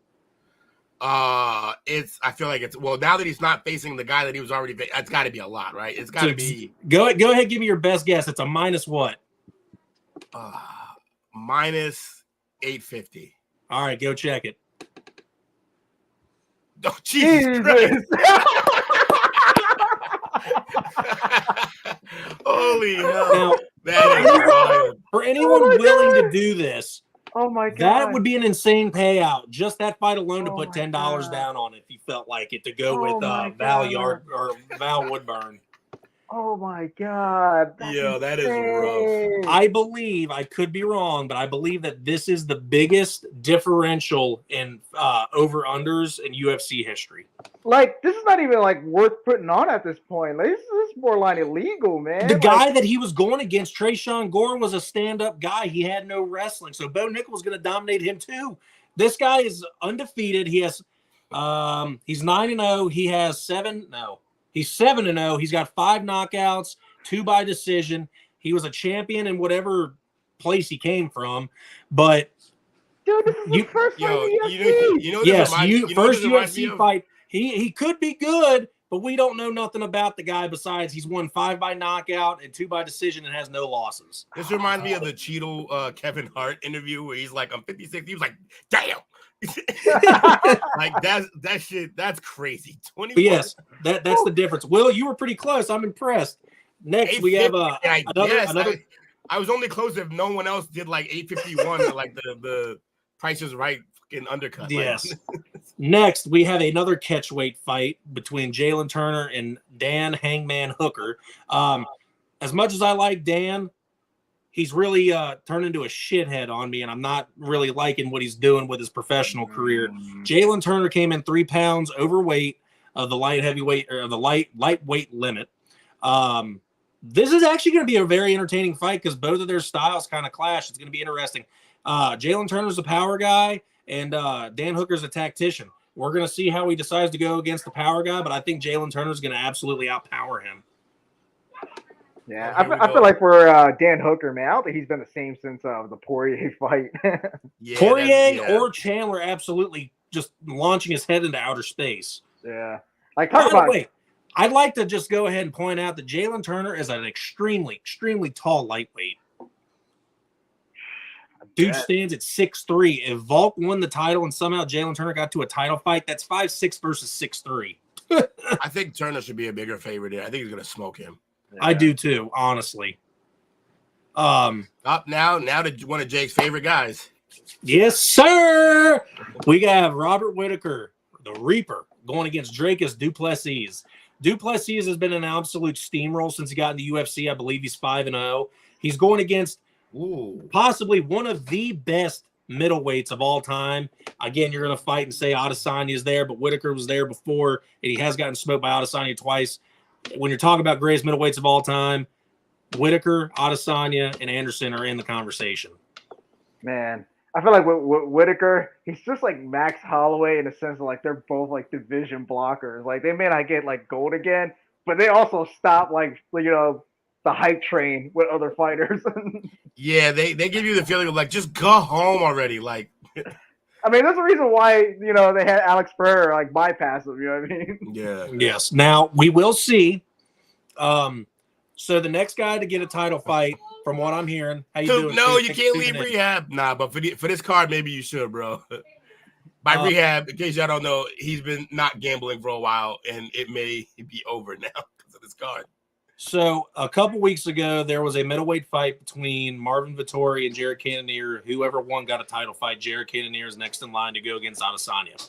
I feel like it's now that he's not facing the guy that he was already. It's got to be a lot, right? It's got to be. Go ahead, give me your best guess. It's a minus what? Minus 850. All right, go check it. Oh, Jesus Christ. Holy hell. Now, That is wild. for anyone willing to do this, Oh my god. that would be an insane payout. Just that fight alone to Oh put my $10 God. down on it if you felt like it to go Oh with my Val God. Yard or Val Woodburn. Oh my god. Yo, that is rough. I believe, I could be wrong, but I believe that this is the biggest differential in over-unders in UFC history. Like, this is not even like worth putting on at this point. Like, this is borderline illegal, man. The Like, guy that he was going against, Trayshawn Gore, was a stand-up guy. He had no wrestling, so Bo Nickel was going to dominate him too. This guy is undefeated. He has, he's 9-0. He has he's 7-0. He's got 5 knockouts, 2 by decision. He was a champion in whatever place he came from, but dude, this is the first fight in the UFC. You know what yes, this reminds- you know what first this reminds me UFC of? fight. He could be good, but we don't know nothing about the guy besides he's won 5 by knockout and 2 by decision and has no losses. This reminds me of the Cheeto Kevin Hart interview where he's like, I'm 56. He was like, damn. Like that shit, that's crazy. 21. But yes, that's the difference. Will, you were pretty close. I'm impressed. Next, we have another. I was only close if no one else did like 851, like the Price is Right fucking undercut. Yes. Like, Next, we have another catchweight fight between Jalen Turner and Dan Hangman Hooker. As much as I like Dan, he's really turned into a shithead on me, and I'm not really liking what he's doing with his professional career. Jalen Turner came in 3 pounds overweight of the light heavyweight or the lightweight limit. This is actually going to be a very entertaining fight because both of their styles kind of clash. It's going to be interesting. Jalen Turner's a power guy, and Dan Hooker's a tactician. We're going to see how he decides to go against the power guy, but I think Jalen Turner's going to absolutely outpower him. Yeah, Oh, I feel like for Dan Hooker, man, I don't think he's been the same since the Poirier fight. yeah, Poirier or Chandler absolutely just launching his head into outer space. Yeah. Like, By talk the about way, I'd like to just go ahead and point out that Jalen Turner is an extremely, extremely tall lightweight. Dude stands at 6'3". If Volk won the title and somehow Jalen Turner got to a title fight, that's 5'6" versus 6'3". I think Turner should be a bigger favorite here. I think he's gonna smoke him. I do too, honestly. Up now to one of Jake's favorite guys. Yes, sir. We have Robert Whittaker, the Reaper, going against Dracus du Plessis. Du Plessis has been an absolute steamroll since he got in the UFC. I believe he's 5-0. He's going against possibly one of the best middleweights of all time. Again, you're going to fight and say Adesanya is there, but Whittaker was there before, and he has gotten smoked by Adesanya twice. When you're talking about greatest middleweights of all time, Whittaker, Adesanya, and Anderson are in the conversation. Man, I feel like with Whittaker, he's just like Max Holloway in the sense of like they're both like division blockers. Like they may not get like gold again, but they also stop like the hype train with other fighters. Yeah, they give you the feeling of like just go home already. Like, I mean, there's a reason why they had Alex Pereira like bypass him. You know what I mean? yeah. Yes. Now we will see. So the next guy to get a title fight, from what I'm hearing, how you doing? No, you can't leave rehab. Nah, but for this card, maybe you should, bro. By rehab, in case y'all don't know, he's been not gambling for a while, and it may be over now because of this card. So a couple weeks ago, there was a middleweight fight between Marvin Vettori and Jared Cannonier. Whoever won got a title fight. Jared Cannonier is next in line to go against Adesanya.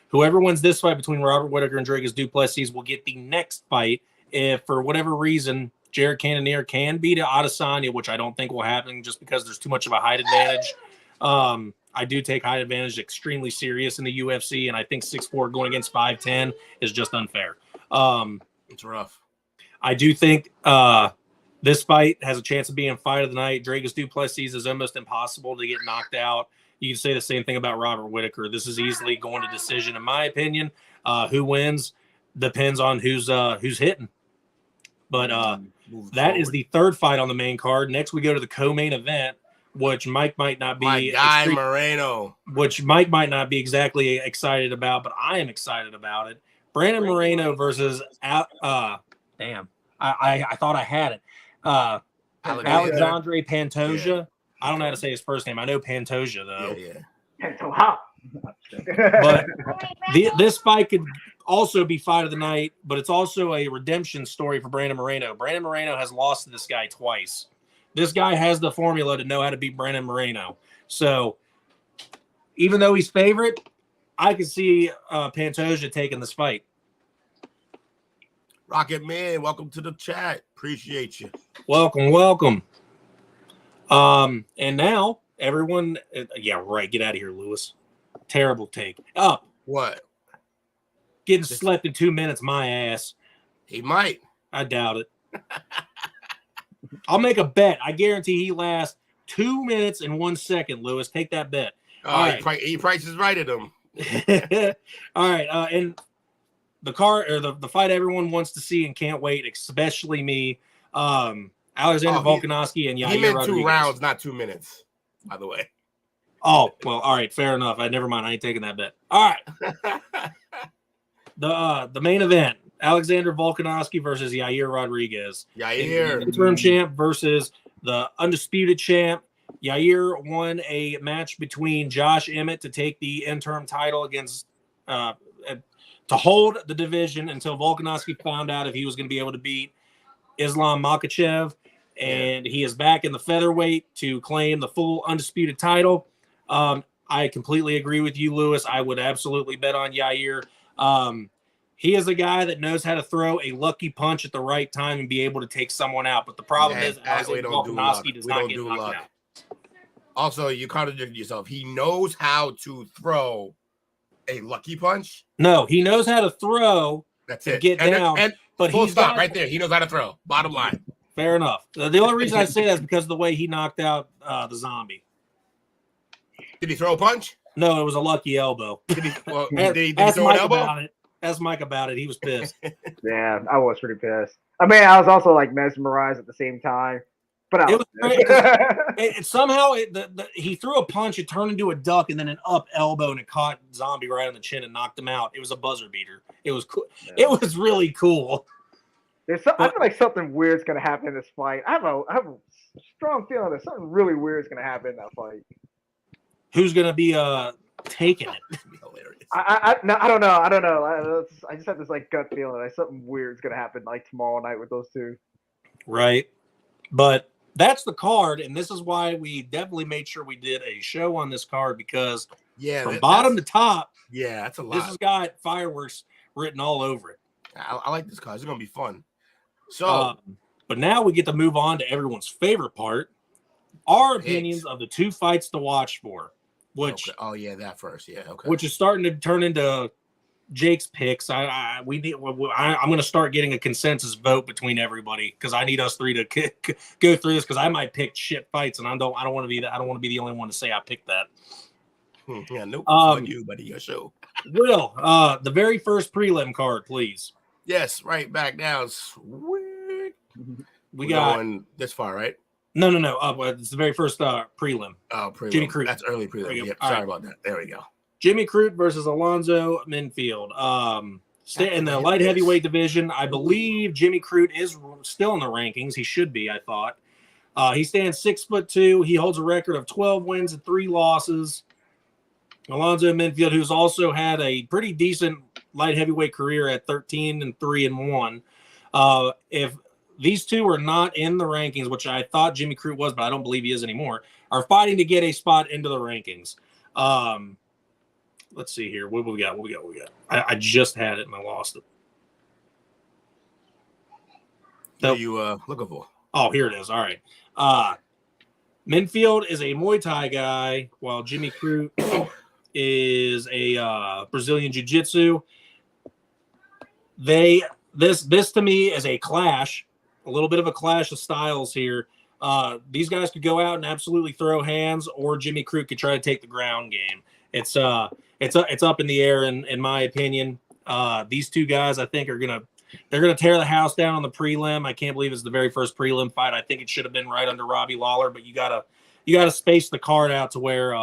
Whoever wins this fight between Robert Whittaker and Dracus du Plessis will get the next fight if, for whatever reason, Jared Cannonier can beat Adesanya, which I don't think will happen just because there's too much of a height advantage. I do take height advantage extremely serious in the UFC, and I think 6'4" going against 5'10" is just unfair. It's rough. I do think this fight has a chance of being fight of the night. Dricus du Plessis is almost impossible to get knocked out. You can say the same thing about Robert Whittaker. This is easily going to decision, in my opinion. Who wins depends on who's hitting. But that is the third fight on the main card. Next, we go to the co-main event, which Mike might not be. My guy Moreno. Which Mike might not be exactly excited about, but I am excited about it. Brandon Moreno versus damn. I thought I had it. Alexandre Pantoja. Yeah. I don't know how to say his first name. I know Pantoja though. Yeah. But this fight could also be fight of the night, but it's also a redemption story for Brandon Moreno. Brandon Moreno has lost to this guy twice. This guy has the formula to know how to beat Brandon Moreno. So even though he's favorite, I could see Pantoja taking this fight. Rocket Man, welcome to the chat. Appreciate you. Welcome. And now everyone, yeah, right. Get out of here, Lewis. Terrible take. Up. What? Getting slept in 2 minutes, my ass. He might. I doubt it. I'll make a bet. I guarantee he lasts 2 minutes and 1 second, Lewis. Take that bet. All right. He prices right at him. All right. And the the fight everyone wants to see and can't wait, especially me. Alexander Volkanovski and Yair He meant Rodriguez. 2 rounds, not 2 minutes, by the way. Oh, well, all right. Fair enough. Never mind. I ain't taking that bet. All right. The main event, Alexander Volkanovski versus Yair Rodriguez. Yair. Interim champ versus the undisputed champ. Yair won a match between Josh Emmett to take the interim title against to hold the division until Volkanovski found out if he was going to be able to beat Islam Makhachev. And he is back in the featherweight to claim the full undisputed title. I completely agree with you, Lewis. I would absolutely bet on Yair. He is a guy that knows how to throw a lucky punch at the right time and be able to take someone out. But the problem is Volkanovski does not get knocked out. Also, you contradicted yourself. He knows how to throw a lucky punch. No, he knows how to throw. That's it. Get down. But full stop right there. He knows how to throw. Bottom line. Fair enough. The only reason I say that is because of the way he knocked out the zombie. Did he throw a punch? No, it was a lucky elbow. Did he throw an elbow? Ask Mike about it. He was pissed. Yeah, I was pretty pissed. I mean, I was also like mesmerized at the same time. But somehow he threw a punch, it turned into a duck, and then an up elbow, and it caught Zombie right on the chin and knocked him out. It was a buzzer beater. It was cool. Yeah. It was really cool. I feel like something weird's gonna happen in this fight. I have a strong feeling that something really weird's gonna happen in that fight. Who's gonna be taking it? Hilarious. I don't know. I just have this like gut feeling that something weird's gonna happen like tomorrow night with those two. Right, but that's the card, and this is why we definitely made sure we did a show on this card because from bottom to top, that's a lot. This has got fireworks written all over it. I like this card. It's gonna be fun. So, but now we get to move on to everyone's favorite part: our opinions of the two fights to watch for. Which that first, okay. Which is starting to turn into Jake's picks. I'm going to start getting a consensus vote between everybody because I need us three to go through this because I might pick shit fights and I don't want to be that. I don't want to be the only one to say I picked that. Yeah, nope. Fuck you, buddy. Your show. Will the very first prelim card, please? Yes, right back now. Sweet. We got going this far, right? No. It's the very first prelim. Oh, prelim. Jimmy Crute. That's early prelim. Yep. Sorry about that. There we go. Jimmy Crute versus Alfonzo Menifield. In the light heavyweight division, I believe Jimmy Crute is still in the rankings. He should be, I thought. He stands 6'2". He holds a record of 12 wins and 3 losses. Alfonso Menifield, who's also had a pretty decent light heavyweight career at 13-3-1. If these two are not in the rankings, which I thought Jimmy Crute was, but I don't believe he is anymore, are fighting to get a spot into the rankings. Let's see here. What we got? I just had it and I lost it. What are you looking for? Oh, here it is. All right. Menifield is a Muay Thai guy, while Jimmy Crute is a Brazilian Jiu-Jitsu. This to me is a clash, a little bit of a clash of styles here. These guys could go out and absolutely throw hands, or Jimmy Crute could try to take the ground game. It's up in the air in my opinion. These two guys, I think, they're gonna tear the house down on the prelim. I can't believe it's the very first prelim fight. I think it should have been right under Robbie Lawler, but you gotta space the card out to where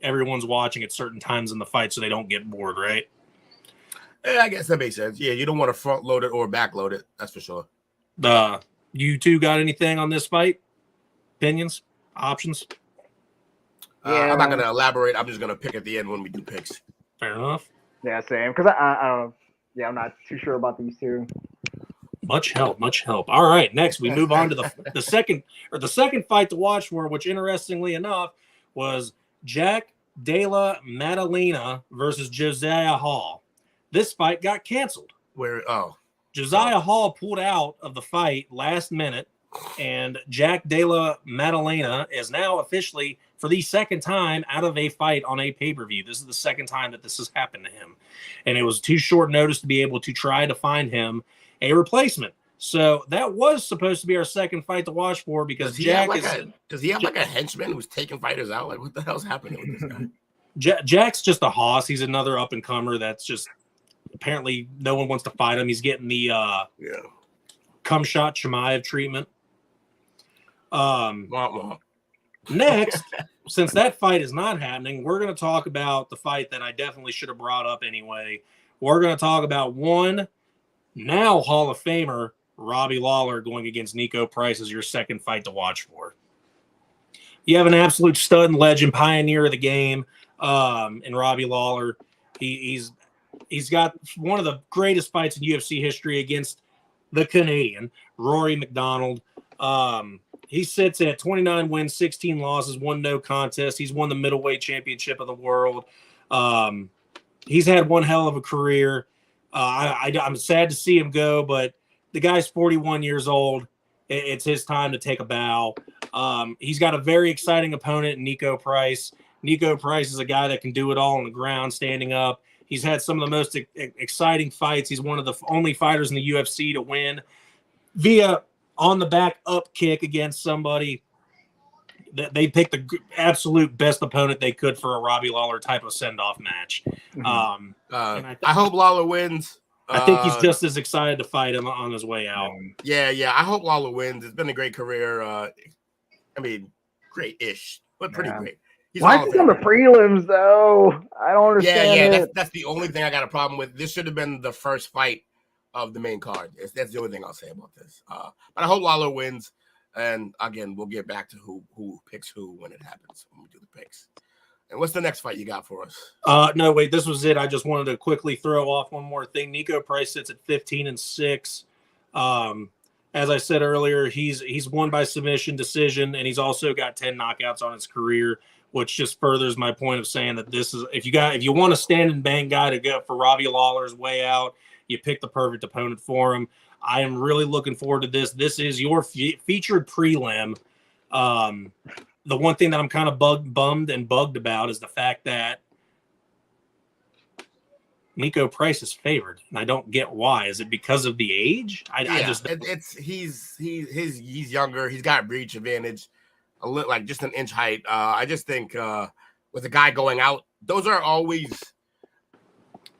everyone's watching at certain times in the fight so they don't get bored, right? Yeah, I guess that makes sense. Yeah, you don't want to front load it or back load it. That's for sure. You two got anything on this fight? Opinions? Options? I'm not going to elaborate. I'm just going to pick at the end when we do picks. Fair enough. Yeah, same. Because I'm not too sure about these two. Much help. All right, next we move on to the second fight to watch for, which interestingly enough was Jack Della Maddalena versus Josiah Hall. This fight got canceled. Josiah Hall pulled out of the fight last minute, and Jack Della Maddalena is now officially, for the second time, out of a fight on a pay-per-view. This is the second time that this has happened to him, and it was too short notice to be able to try to find him a replacement. So that was supposed to be our second fight to watch for, because does he have like a henchman who's taking fighters out? Like, what the hell's happening with this guy? Jack's just a hoss. He's another up-and-comer that's just apparently no one wants to fight him. He's getting the cum shot Chimaev treatment. Next, since that fight is not happening, we're going to talk about the fight that I definitely should have brought up anyway. We're going to talk about one now Hall of Famer, Robbie Lawler, going against Nico Price as your second fight to watch for. You have an absolute stud and legend, pioneer of the game in Robbie Lawler. He's got one of the greatest fights in UFC history against the Canadian, Rory McDonald. He sits at 29 wins, 16 losses, 1 no contest. He's won the middleweight championship of the world. He's had one hell of a career. I'm sad to see him go, but the guy's 41 years old. It's his time to take a bow. He's got a very exciting opponent, Nico Price. Nico Price is a guy that can do it all on the ground, standing up. He's had some of the most exciting fights. He's one of the only fighters in the UFC to win via on the back up kick against somebody. They picked the absolute best opponent they could for a Robbie Lawler type of send-off match. I hope Lawler wins. I think he's just as excited to fight him on his way out. Yeah. I hope Lawler wins. It's been a great career. Great-ish, but pretty great. Why is he on the prelims, though? I don't understand. Yeah. That's the only thing I got a problem with. This should have been the first fight of the main card. That's the only thing I'll say about this. But I hope Lawler wins. And again, we'll get back to who picks who when it happens, when we do the picks. And what's the next fight you got for us? No, wait, this was it. I just wanted to quickly throw off one more thing. Nico Price sits at 15-6. As I said earlier, he's won by submission decision, and he's also got 10 knockouts on his career, which just furthers my point of saying that this is if you want a stand and bang guy to go for Robbie Lawler's way out, you pick the perfect opponent for him. I am really looking forward to this. This is your featured prelim. The one thing that I'm kind of bummed and bugged about is the fact that Nico Price is favored, and I don't get why. Is it because of the age? He's younger. He's got reach advantage, like just an inch height. I just think with a guy going out, those are always.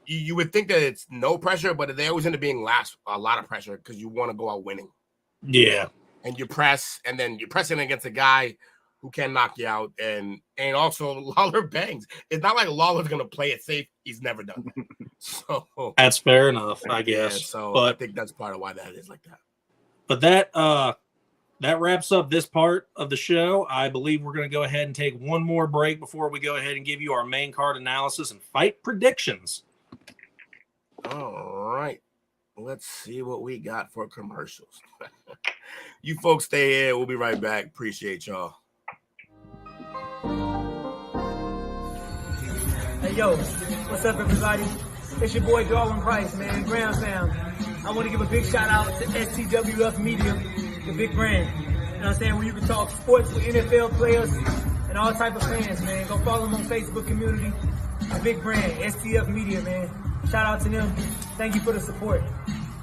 You would think that it's no pressure, but they always end up being a lot of pressure because you want to go out winning. Yeah. And you press, and then you're pressing against a guy who can knock you out. And also Lawler bangs. It's not like Lawler's going to play it safe. He's never done that. So that's fair enough, I guess. Yeah, so I think that's part of why that is like that. But that wraps up this part of the show. I believe we're going to go ahead and take one more break before we go ahead and give you our main card analysis and fight predictions. All right, let's see what we got for commercials. You folks stay here. We'll be right back. Appreciate y'all. Hey, yo, what's up, everybody? It's your boy, Darwin Price, man, Ground Sound. I want to give a big shout out to STWF Media, the big brand. You know what I'm saying? Where you can talk sports with NFL players and all type of fans, man. Go follow them on Facebook community. The big brand, STF Media, man. Shout out to them. Thank you for the support.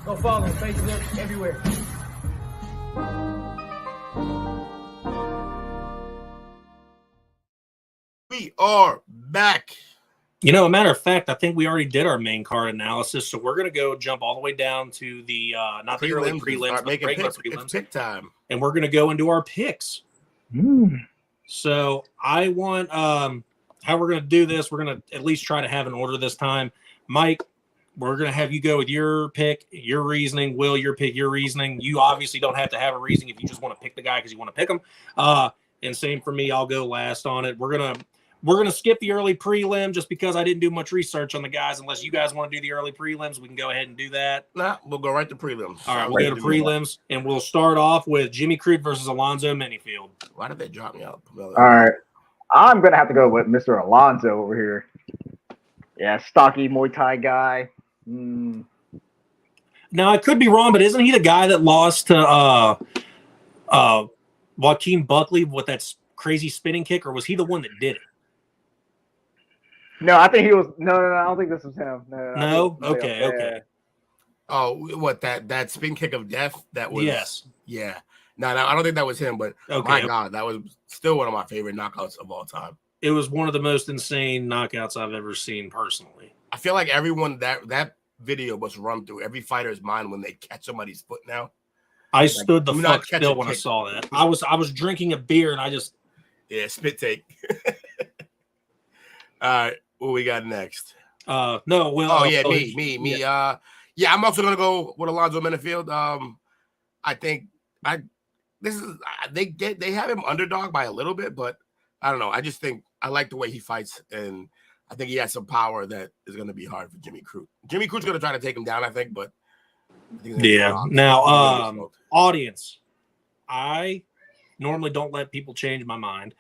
Go follow them, Facebook, everywhere. We are back. You know, a matter of fact, I think we already did our main card analysis, so we're going to go jump all the way down to the not the early prelims, but regular prelims. It's pick time, and we're going to go into our picks. So I want how we're going to do this. We're going to at least try to have an order this time. Mike, we're going to have you go with your pick, your reasoning. Will, your pick, your reasoning. You obviously don't have to have a reasoning if you just want to pick the guy because you want to pick him. And same for me. I'll go last on it. We're gonna skip the early prelim just because I didn't do much research on the guys. Unless you guys want to do the early prelims, we can go ahead and do that. Nah, we'll go right to prelims. All right, we'll go to prelims, and we'll start off with Jimmy Crute versus Alfonzo Menifield. Why did they drop me out? All right, I'm gonna have to go with Mr. Alfonzo over here. Yeah, stocky Muay Thai guy. Now I could be wrong, but isn't he the guy that lost to Joaquin Buckley with that crazy spinning kick, or was he the one that did it? No, I think he was. No, I don't think this was him. No? Okay. Oh, what that spin kick of death? That was yes. Yeah. No, I don't think that was him. But my God, that was still one of my favorite knockouts of all time. It was one of the most insane knockouts I've ever seen personally. I feel like everyone that video must run through every fighter's mind when they catch somebody's foot now. I stood the fuck still when I saw that. I was drinking a beer and I just spit take. All right, what we got next? No, Will. Oh yeah, me. Yeah. I'm also gonna go with Alfonzo Menifield. I think they have him underdog by a little bit, but I don't know. I just think I like the way he fights, and I think he has some power that is going to be hard for Jimmy Crute. Jimmy Crute's going to try to take him down, I think, but yeah. Now, audience, I normally don't let people change my mind.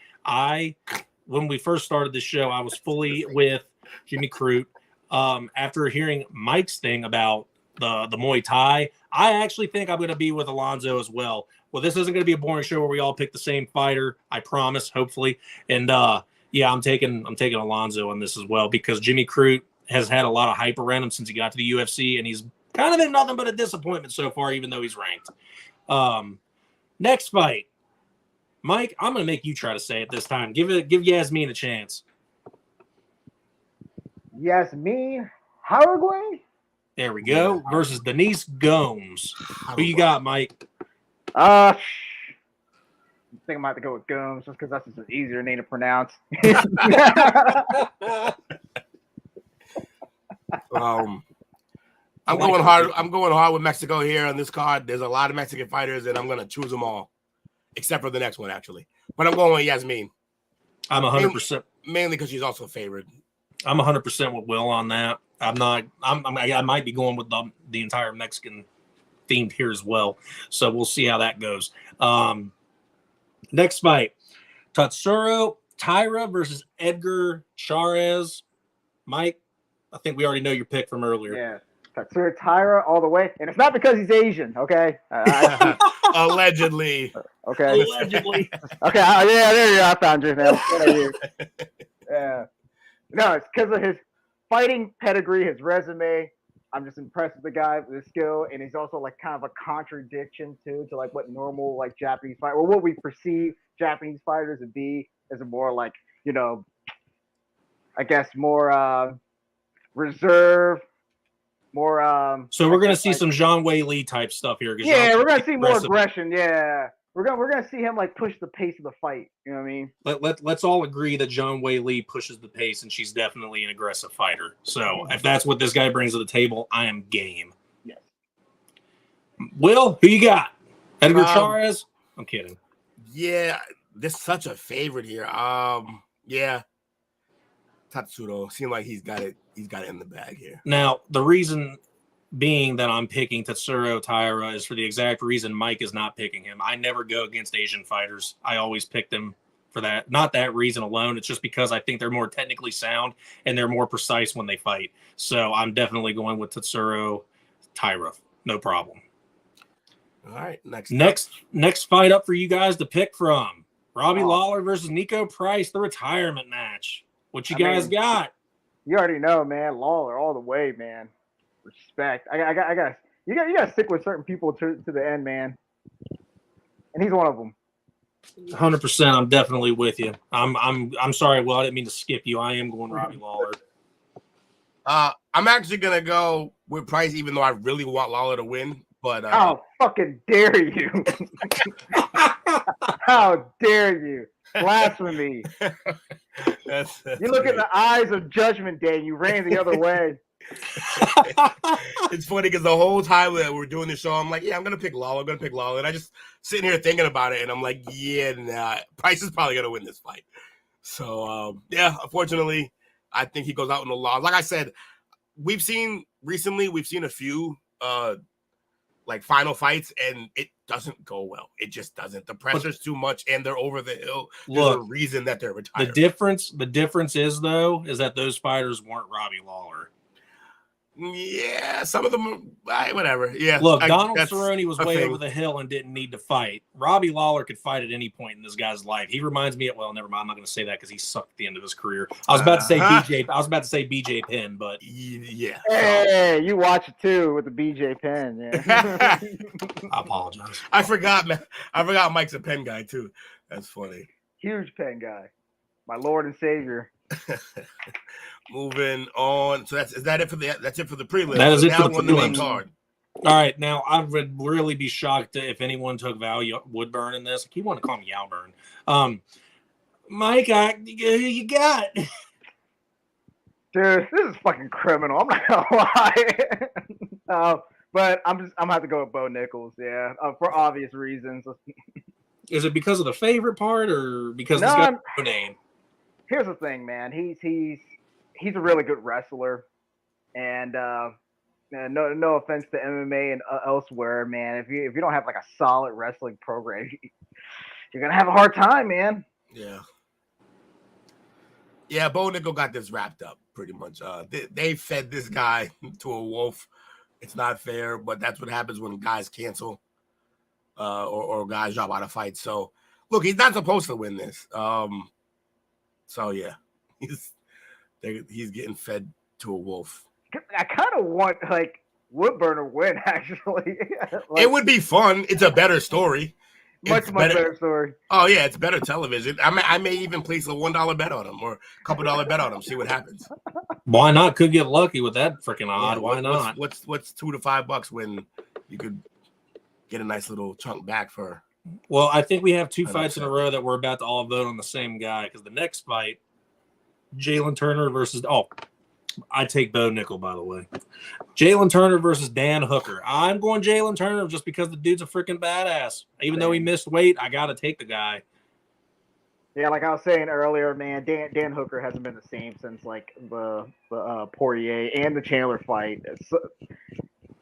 When we first started this show, I was fully with Jimmy Crute. After hearing Mike's thing about the Muay Thai, I actually think I'm going to be with Alfonzo as well. Well, this isn't going to be a boring show where we all pick the same fighter. I promise, hopefully. And yeah, I'm taking Alfonzo on this as well because Jimmy Crute has had a lot of hype around him since he got to the UFC, and he's kind of been nothing but a disappointment so far, even though he's ranked. Next fight, Mike. I'm going to make you try to say it this time. Give Yasmin a chance. Yasmin Harrell. There we go. Versus Denise Gomes. Who you got, Mike? I think I might have to go with Gomes just because that's just an easier name to pronounce. I'm going hard. I'm going hard with Mexico here on this card. There's a lot of Mexican fighters, and I'm going to choose them all, except for the next one, actually. But I'm going with Yasmin. I'm 100%. Mainly because she's also favored. I'm 100% with Will on that. I might be going with the entire Mexican themed here as well. So we'll see how that goes. Next fight, Tatsuro Taira versus Edgar Chairez. Mike, I think we already know your pick from earlier. Yeah, Tatsuro Taira all the way. And it's not because he's Asian, okay? Allegedly. Okay. Allegedly. Okay, yeah, there you go. I found you, man. Yeah. No, it's because of his fighting pedigree, his resume. I'm just impressed with the guy with his skill, and he's also like kind of a contradiction too to like what normal like Japanese fight or what we perceive Japanese fighters to be as a more like, you know, I guess more reserved, more So we're gonna see some Zhang Wei Li type stuff here. Yeah, we're gonna see more aggression. Yeah. We're gonna see him like push the pace of the fight. You know what I mean? Let's all agree that Zhang Wei Li pushes the pace, and she's definitely an aggressive fighter. So if that's what this guy brings to the table, I am game. Yes. Will, who you got? Edgar Chairez? I'm kidding. Yeah, this is such a favorite here. Yeah, Tatsuro seemed like he's got it in the bag here. Now the reason being that I'm picking Tatsuro Taira is for the exact reason Mike is not picking him. I never go against Asian fighters. I always pick them for that. Not that reason alone. It's just because I think they're more technically sound and they're more precise when they fight. So I'm definitely going with Tatsuro Taira. no problem. All right, next fight up for you guys to pick from: Robbie Lawler versus Nico Price, the retirement match. What you guys got? You already know, man. Lawler all the way, man. Respect. I got. You got to stick with certain people to the end, man. And he's one of them. 100%. I'm definitely with you. I'm sorry. Well, I didn't mean to skip you. I am going Robbie Lawler. I'm actually gonna go with Price, even though I really want Lawler to win. But how fucking dare you? How dare you? Blasphemy! You look in the eyes of Judgment Day, and you ran the other way. It's funny because the whole time that we're doing the show, I'm like, yeah, I'm gonna pick Lawler. And I just sitting here thinking about it, and I'm like, yeah, nah, Price is probably gonna win this fight. So yeah, unfortunately, I think he goes out in the loss. Like I said, we've seen a few like final fights, and it doesn't go well. It just doesn't. The pressure's too much, and they're over the hill. There's a reason that they're retired. The difference is that those fighters weren't Robbie Lawler. Yeah, some of them, whatever. Yeah, look, Donald Cerrone was way over the hill and didn't need to fight. Robbie Lawler could fight at any point in this guy's life. He reminds me of, well, never mind. I'm not going to say that because he sucked at the end of his career. I was about to say BJ Penn, but yeah. Hey, you watch it too with the BJ Penn. Yeah. I apologize. I forgot, man. I forgot Mike's a Penn guy too. That's funny. Huge Penn guy, my Lord and Savior. Moving on. So that's it for the prelim. That is it for the prelims. All right, now I would really be shocked if anyone took Val Woodburn in this. I keep wanting to call him Yalburn. Mike, you got? Dude, this is fucking criminal. I'm not gonna lie. But I'm gonna have to go with Bo Nichols. Yeah, for obvious reasons. Is it because of the favorite part, or because this guy's no name? Here's the thing, man. He's a really good wrestler, and no offense to MMA and elsewhere, man. If you don't have like a solid wrestling program, you're gonna have a hard time, man. Yeah. Bo Nichols got this wrapped up pretty much. They fed this guy to a wolf. It's not fair, but that's what happens when guys cancel or guys drop out of fights. So look, he's not supposed to win this. So yeah, he's getting fed to a wolf. I kind of want like Woodburn to win. Actually, it would be fun. It's a better story. Much better story. Oh yeah, it's better television. I may even place a $1 bet on him or a couple $1 bet on him. See what happens. Why not? Could get lucky with that freaking odd. Why not? What's $2 to $5 when you could get a nice little chunk back for? Well, I think we have two fights in a row that we're about to all vote on the same guy because the next fight, Jalen Turner versus I take Bo Nickel, by the way. Jalen Turner versus Dan Hooker. I'm going Jalen Turner just because the dude's a freaking badass. Even though he missed weight, I got to take the guy. Yeah, like I was saying earlier, man, Dan Hooker hasn't been the same since like the Poirier and the Chandler fight.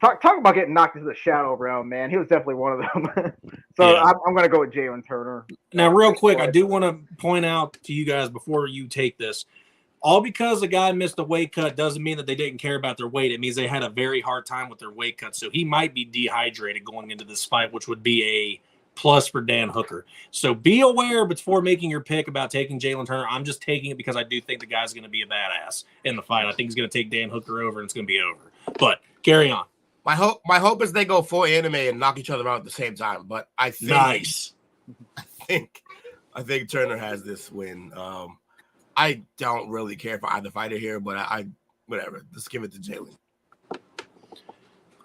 Talk about getting knocked into the shadow realm, man. He was definitely one of them. So yeah. I'm going to go with Jalen Turner. Now, real quick, I do want to point out to you guys before you take this, all because a guy missed a weight cut doesn't mean that they didn't care about their weight. It means they had a very hard time with their weight cut. So he might be dehydrated going into this fight, which would be a plus for Dan Hooker. So be aware before making your pick about taking Jalen Turner. I'm just taking it because I do think the guy's going to be a badass in the fight. I think he's going to take Dan Hooker over, and it's going to be over. But carry on. My hope is they go full anime and knock each other out at the same time. But I think I think Turner has this win. I don't really care for either fighter here, but I whatever. Let's give it to Jalen.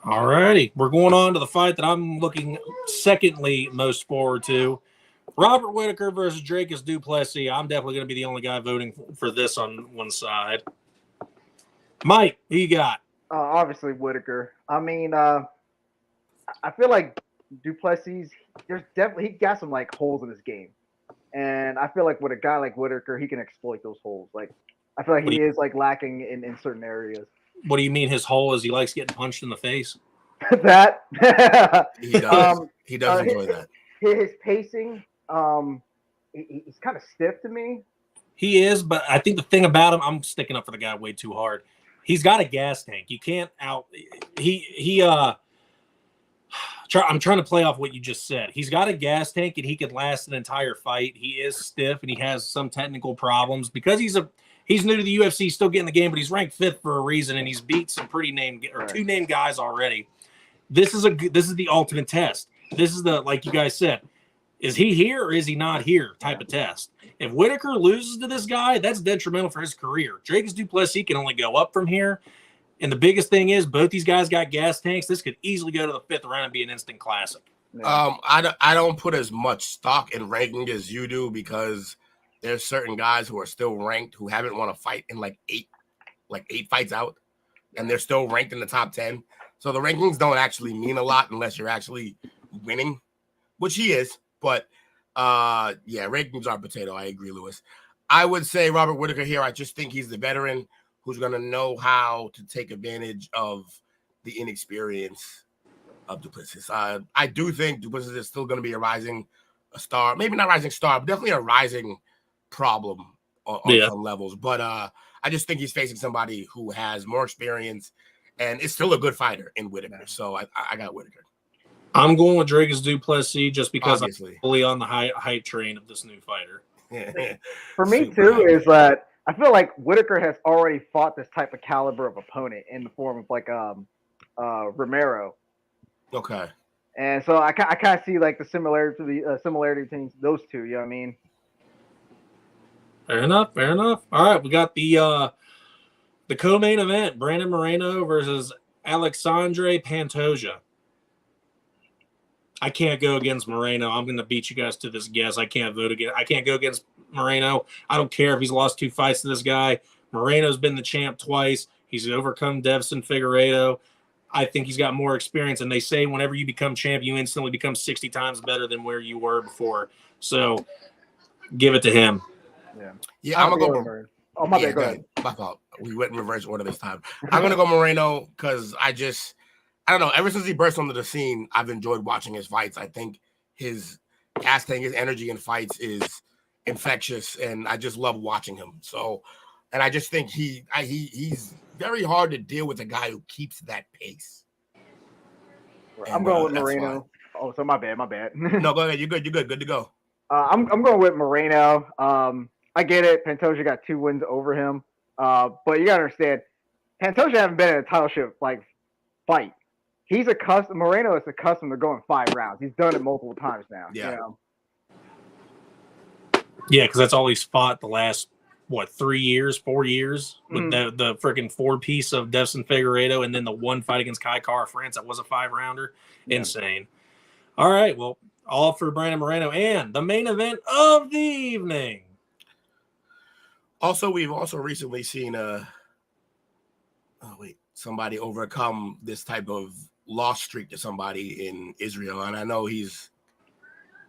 All righty. We're going on to the fight that I'm looking secondly most forward to. Robert Whittaker versus Dracus du Plessis. I'm definitely going to be the only guy voting for this on one side. Mike, who you got? Obviously Whittaker. I mean, I feel like du Plessis, he got some like holes in his game. And I feel like with a guy like Whittaker, he can exploit those holes. Like I feel like he is like lacking in certain areas. What do you mean his hole is he likes getting punched in the face? That he does. He does enjoy that. His pacing, he's kind of stiff to me. He is, but I think the thing about him, I'm sticking up for the guy way too hard. He's got a gas tank. You can't out. I'm trying to play off what you just said. He's got a gas tank and he could last an entire fight. He is stiff and he has some technical problems because he's new to the UFC, still getting the game, but he's ranked 5th for a reason, and he's beat some pretty two named guys already. This is the ultimate test. This is the, like you guys said, is he here or is he not here type of test. If Whitaker loses to this guy, that's detrimental for his career. Dricus du Plessis can only go up from here. And the biggest thing is both these guys got gas tanks. This could easily go to the 5th round and be an instant classic. I don't put as much stock in ranking as you do because there's certain guys who are still ranked who haven't won a fight in like eight fights out, and they're still ranked in the top 10. So the rankings don't actually mean a lot unless you're actually winning, which he is. But rankings are potato. I agree, Lewis. I would say Robert Whitaker here. I just think he's the veteran who's going to know how to take advantage of the inexperience of du Plessis. I do think du Plessis is still going to be a star. Maybe not rising star, but definitely a rising problem on some levels. But I just think he's facing somebody who has more experience and is still a good fighter in Whitaker. So I got Whitaker. I'm going with Dricus du Plessis just because Obviously. I'm fully on the hype train of this new fighter. For me, too, is that I feel like Whitaker has already fought this type of caliber of opponent in the form of like Romero. Okay. And so I kind of see like the similarity between those two. You know what I mean? Fair enough. All right, we got the co-main event: Brandon Moreno versus Alexandre Pantoja. I can't go against Moreno. I'm going to beat you guys to this guess. I can't go against Moreno. I don't care if he's lost 2 fights to this guy. Moreno's been the champ twice. He's overcome Devson Figueiredo. I think he's got more experience. And they say whenever you become champ, you instantly become 60 times better than where you were before. So give it to him. Yeah, I'm going to go. Oh, my bad. Go ahead. My fault. We went in reverse order this time. I'm going to go Moreno because I don't know. Ever since he burst onto the scene, I've enjoyed watching his fights. I think his casting, his energy in fights is infectious, and I just love watching him. So, and I just think he's very hard to deal with a guy who keeps that pace. I'm going with Moreno. Oh, so my bad. No, go ahead. You're good. Good to go. I'm going with Moreno. I get it. Pantoja got 2 wins over him. But you got to understand, Pantoja haven't been in a title fight. Moreno is accustomed to going 5 rounds. He's done it multiple times now. Yeah. You know? Yeah, because that's all he's fought the last, 4 years with the freaking 4-piece of Devson Figueiredo and then the 1 fight against Kai Kara France. That was a 5-rounder. Yeah. Insane. All right, well, all for Brandon Moreno and the main event of the evening. Also, we've also recently seen somebody overcome this type of loss streak to somebody in Israel, and I know he's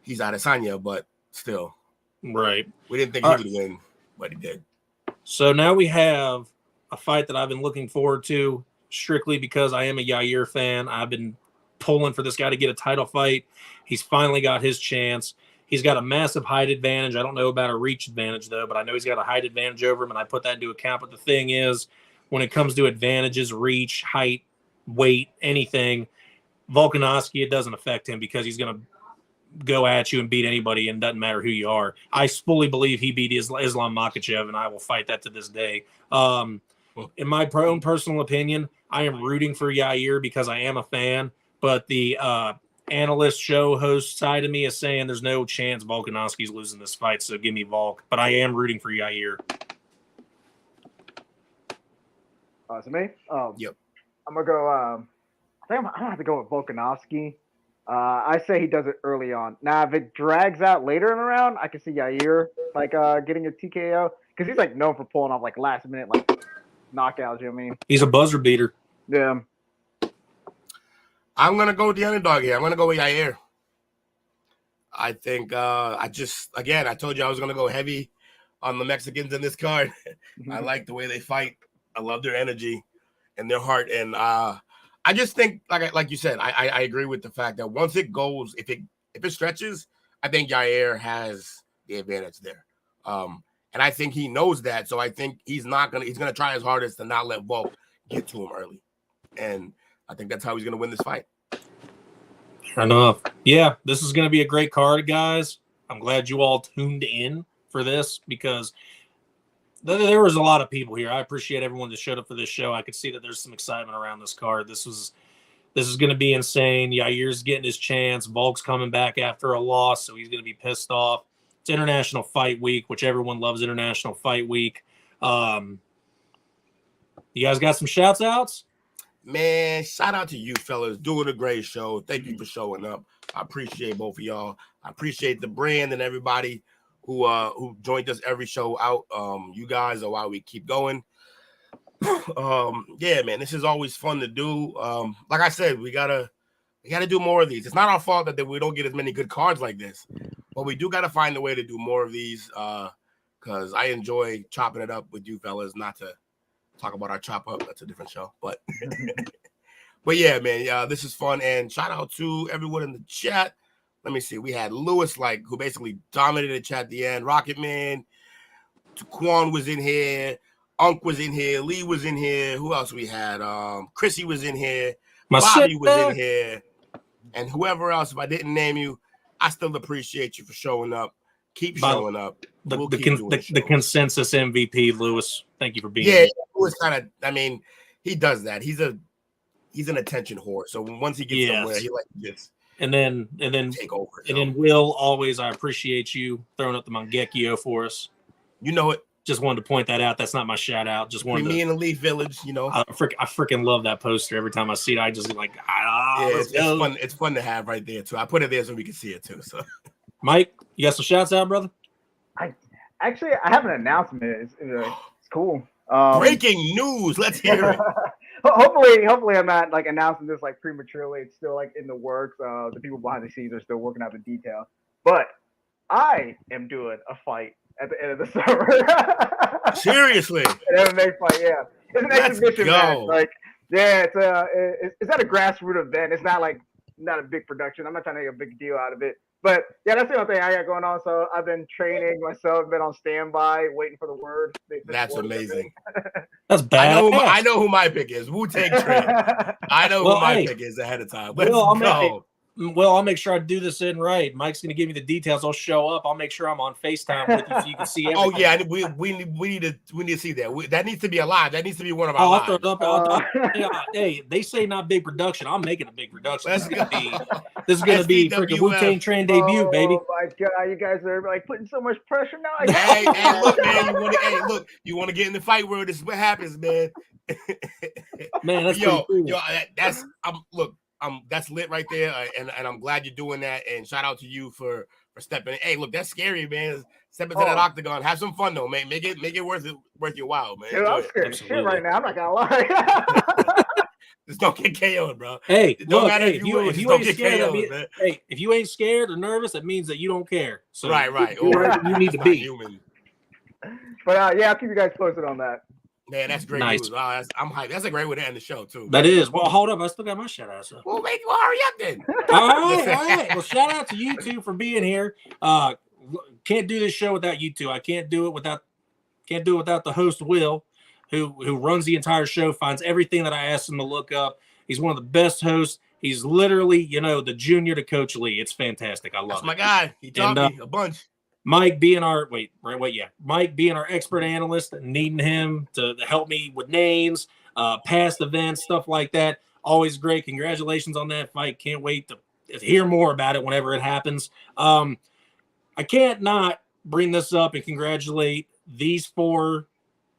Adesanya, but still, right? We didn't think he would win, but he did. So now we have a fight that I've been looking forward to strictly because I am a Yair fan. I've been pulling for this guy to get a title fight. He's finally got his chance. He's got a massive height advantage. I don't know about a reach advantage, though, but I know he's got a height advantage over him, and I put that into account. But the thing is, when it comes to advantages, reach, height, weight, anything, Volkanovski, it doesn't affect him because he's going to go at you and beat anybody, and it doesn't matter who you are. I fully believe he beat Islam Makhachev, and I will fight that to this day. In my own personal opinion, I am rooting for Yair because I am a fan, but the analyst show host side of me is saying there's no chance Volkanovski's losing this fight, so give me Volk. But I am rooting for Yair. To me? Yep. I'm going to go I think I'm going to have to go with Volkanovski. I say he does it early on. Now, if it drags out later in the round, I can see Yair getting a TKO because he's known for pulling off last minute knockouts. You know what I mean? He's a buzzer beater. Yeah. I'm gonna go with the underdog here. I'm gonna go with Yair. I think I told you I was gonna go heavy on the Mexicans in this card. I like the way they fight. I love their energy and their heart, and I just think, like you said, I agree with the fact that once it goes, if it stretches, I think Yair has the advantage there, and I think he knows that. So I think he's gonna try his hardest to not let Volk get to him early, and I think that's how he's gonna win this fight. Fair enough. Yeah, this is going to be a great card, guys. I'm glad you all tuned in for this because there was a lot of people here. I appreciate everyone that showed up for this show. I could see that there's some excitement around this card. This is going to be insane. Yair's getting his chance. Volk's coming back after a loss, so he's going to be pissed off. It's International Fight Week, which everyone loves International Fight Week. You guys got some shouts outs? Man, shout out to you fellas. Doing a great show. Thank you for showing up. I appreciate both of y'all. I appreciate the brand and everybody who joined us every show out. You guys are why we keep going. Yeah, man, this is always fun to do. Like I said, we gotta do more of these. It's not our fault that we don't get as many good cards like this, but we do gotta find a way to do more of these. Because I enjoy chopping it up with you fellas. Not to talk about our chop up, that's a different show. But but yeah, man, this is fun. And shout out to everyone in the chat. Let me see. We had Lewis, who basically dominated the chat at the end. Rocket Man, Quan was in here. Unk was in here. Lee was in here. Who else we had? Chrissy was in here. Bobby was in here. And whoever else, if I didn't name you, I still appreciate you for showing up. Keep showing up. The consensus MVP, Lewis. Thank you for being here. here. Lewis he does that. He's an attention whore. So once he gets somewhere, he gets and then take over. And then Will, always I appreciate you throwing up the Mangekyo for us. You know it. Just wanted to point that out. That's not my shout out. Just wanted me in the Leaf Village, you know. I freaking love that poster. Every time I see it, I just it's fun. It's fun to have right there too. I put it there so we can see it too. So, Mike, you got some shouts out, brother? I have an announcement. It's cool. Breaking news. Let's hear it. Hopefully, I'm not announcing this prematurely. It's still in the works. The people behind the scenes are still working out the details. But I am doing a fight at the end of the summer. Seriously? An MMA fight, yeah. It's an exhibition match. It's not a grassroots event. It's not not a big production. I'm not trying to make a big deal out of it. But yeah, that's the only thing I got going on. So I've been training myself, been on standby, waiting for the word. That's amazing. That's bad. I know who my pick is. Wu-Tang Trend. I know who my pick is ahead of time. Let's go. I'll make sure I do this in right. Mike's going to give me the details. I'll show up. I'll make sure I'm on FaceTime with you so you can see everything. Oh yeah, we need to see that. That needs to be a live. That needs to be one of our lives. I'll throw it up. Hey, they say not big production. I'm making a big production. This is going to be freaking Wu-Tang Trend debut, baby. Oh my god, you guys are putting so much pressure now. Hey, look, man. You want to get in the fight world? This is what happens, man. Man, that's cool. That's lit right there, and I'm glad you're doing that. And shout out to you for stepping in. Hey, look, that's scary, man. Step into that octagon. Have some fun though, man. Make it worth your while, man. Dude, I'm scared of shit right now. I'm not gonna lie. Just don't get KO'd, bro. Hey, don't matter if you ain't scared. Hey, if you ain't scared or nervous, that means that you don't care. So right. You need to be human. But I'll keep you guys posted on that. Man, that's great news. Wow, I'm hyped. That's a great way to end the show, too. That is. Well, hold up. I still got my shout out. So. Well, hurry up then. All right. Well, shout out to you two for being here. Can't do this show without you two. I can't do it without the host, Will, who runs the entire show, finds everything that I asked him to look up. He's one of the best hosts. He's literally, the junior to Coach Lee. It's fantastic. I love That's it. my guy. He taught me a bunch. Mike being our Mike being our expert analyst, needing him to help me with names, past events, stuff like that. Always great. Congratulations on that fight. Can't wait to hear more about it whenever it happens. I can't not bring this up and congratulate these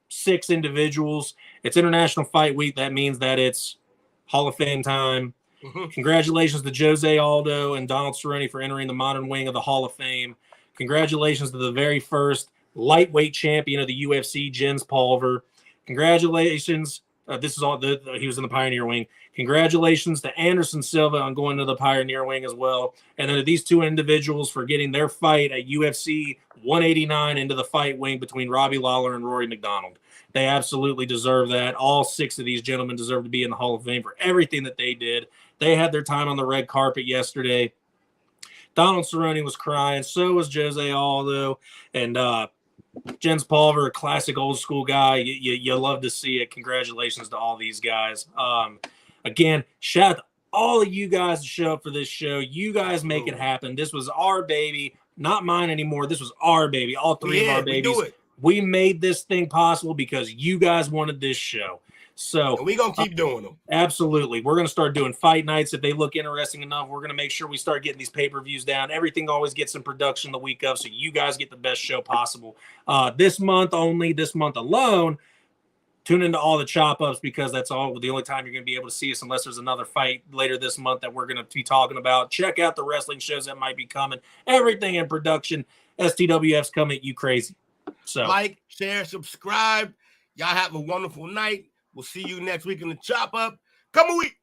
6 individuals. It's International Fight Week. That means that it's Hall of Fame time. Mm-hmm. Congratulations to Jose Aldo and Donald Cerrone for entering the modern wing of the Hall of Fame. Congratulations to the very first lightweight champion of the UFC, Jens Pulver. Congratulations. This is all. He was in the Pioneer Wing. Congratulations to Anderson Silva on going to the Pioneer Wing as well. And then to these 2 individuals for getting their fight at UFC 189 into the fight wing between Robbie Lawler and Rory McDonald. They absolutely deserve that. All 6 of these gentlemen deserve to be in the Hall of Fame for everything that they did. They had their time on the red carpet yesterday. Donald Cerrone was crying. So was Jose Aldo. And Jens Pulver, a classic old school guy. You love to see it. Congratulations to all these guys. Again, shout out to all of you guys to show up for this show. You guys make it happen. This was our baby, not mine anymore. This was our baby. All three of our babies. We made this thing possible because you guys wanted this show. So we're going to keep doing them. Absolutely. We're going to start doing fight nights. If they look interesting enough, we're going to make sure we start getting these pay-per-views down. Everything always gets in production the week of, so you guys get the best show possible. This month alone, tune into all the chop-ups because that's the only time you're going to be able to see us unless there's another fight later this month that we're going to be talking about. Check out the wrestling shows that might be coming. Everything in production. STWF's coming at you crazy. So like, share, subscribe. Y'all have a wonderful night. We'll see you next week in the chop up. Come a week.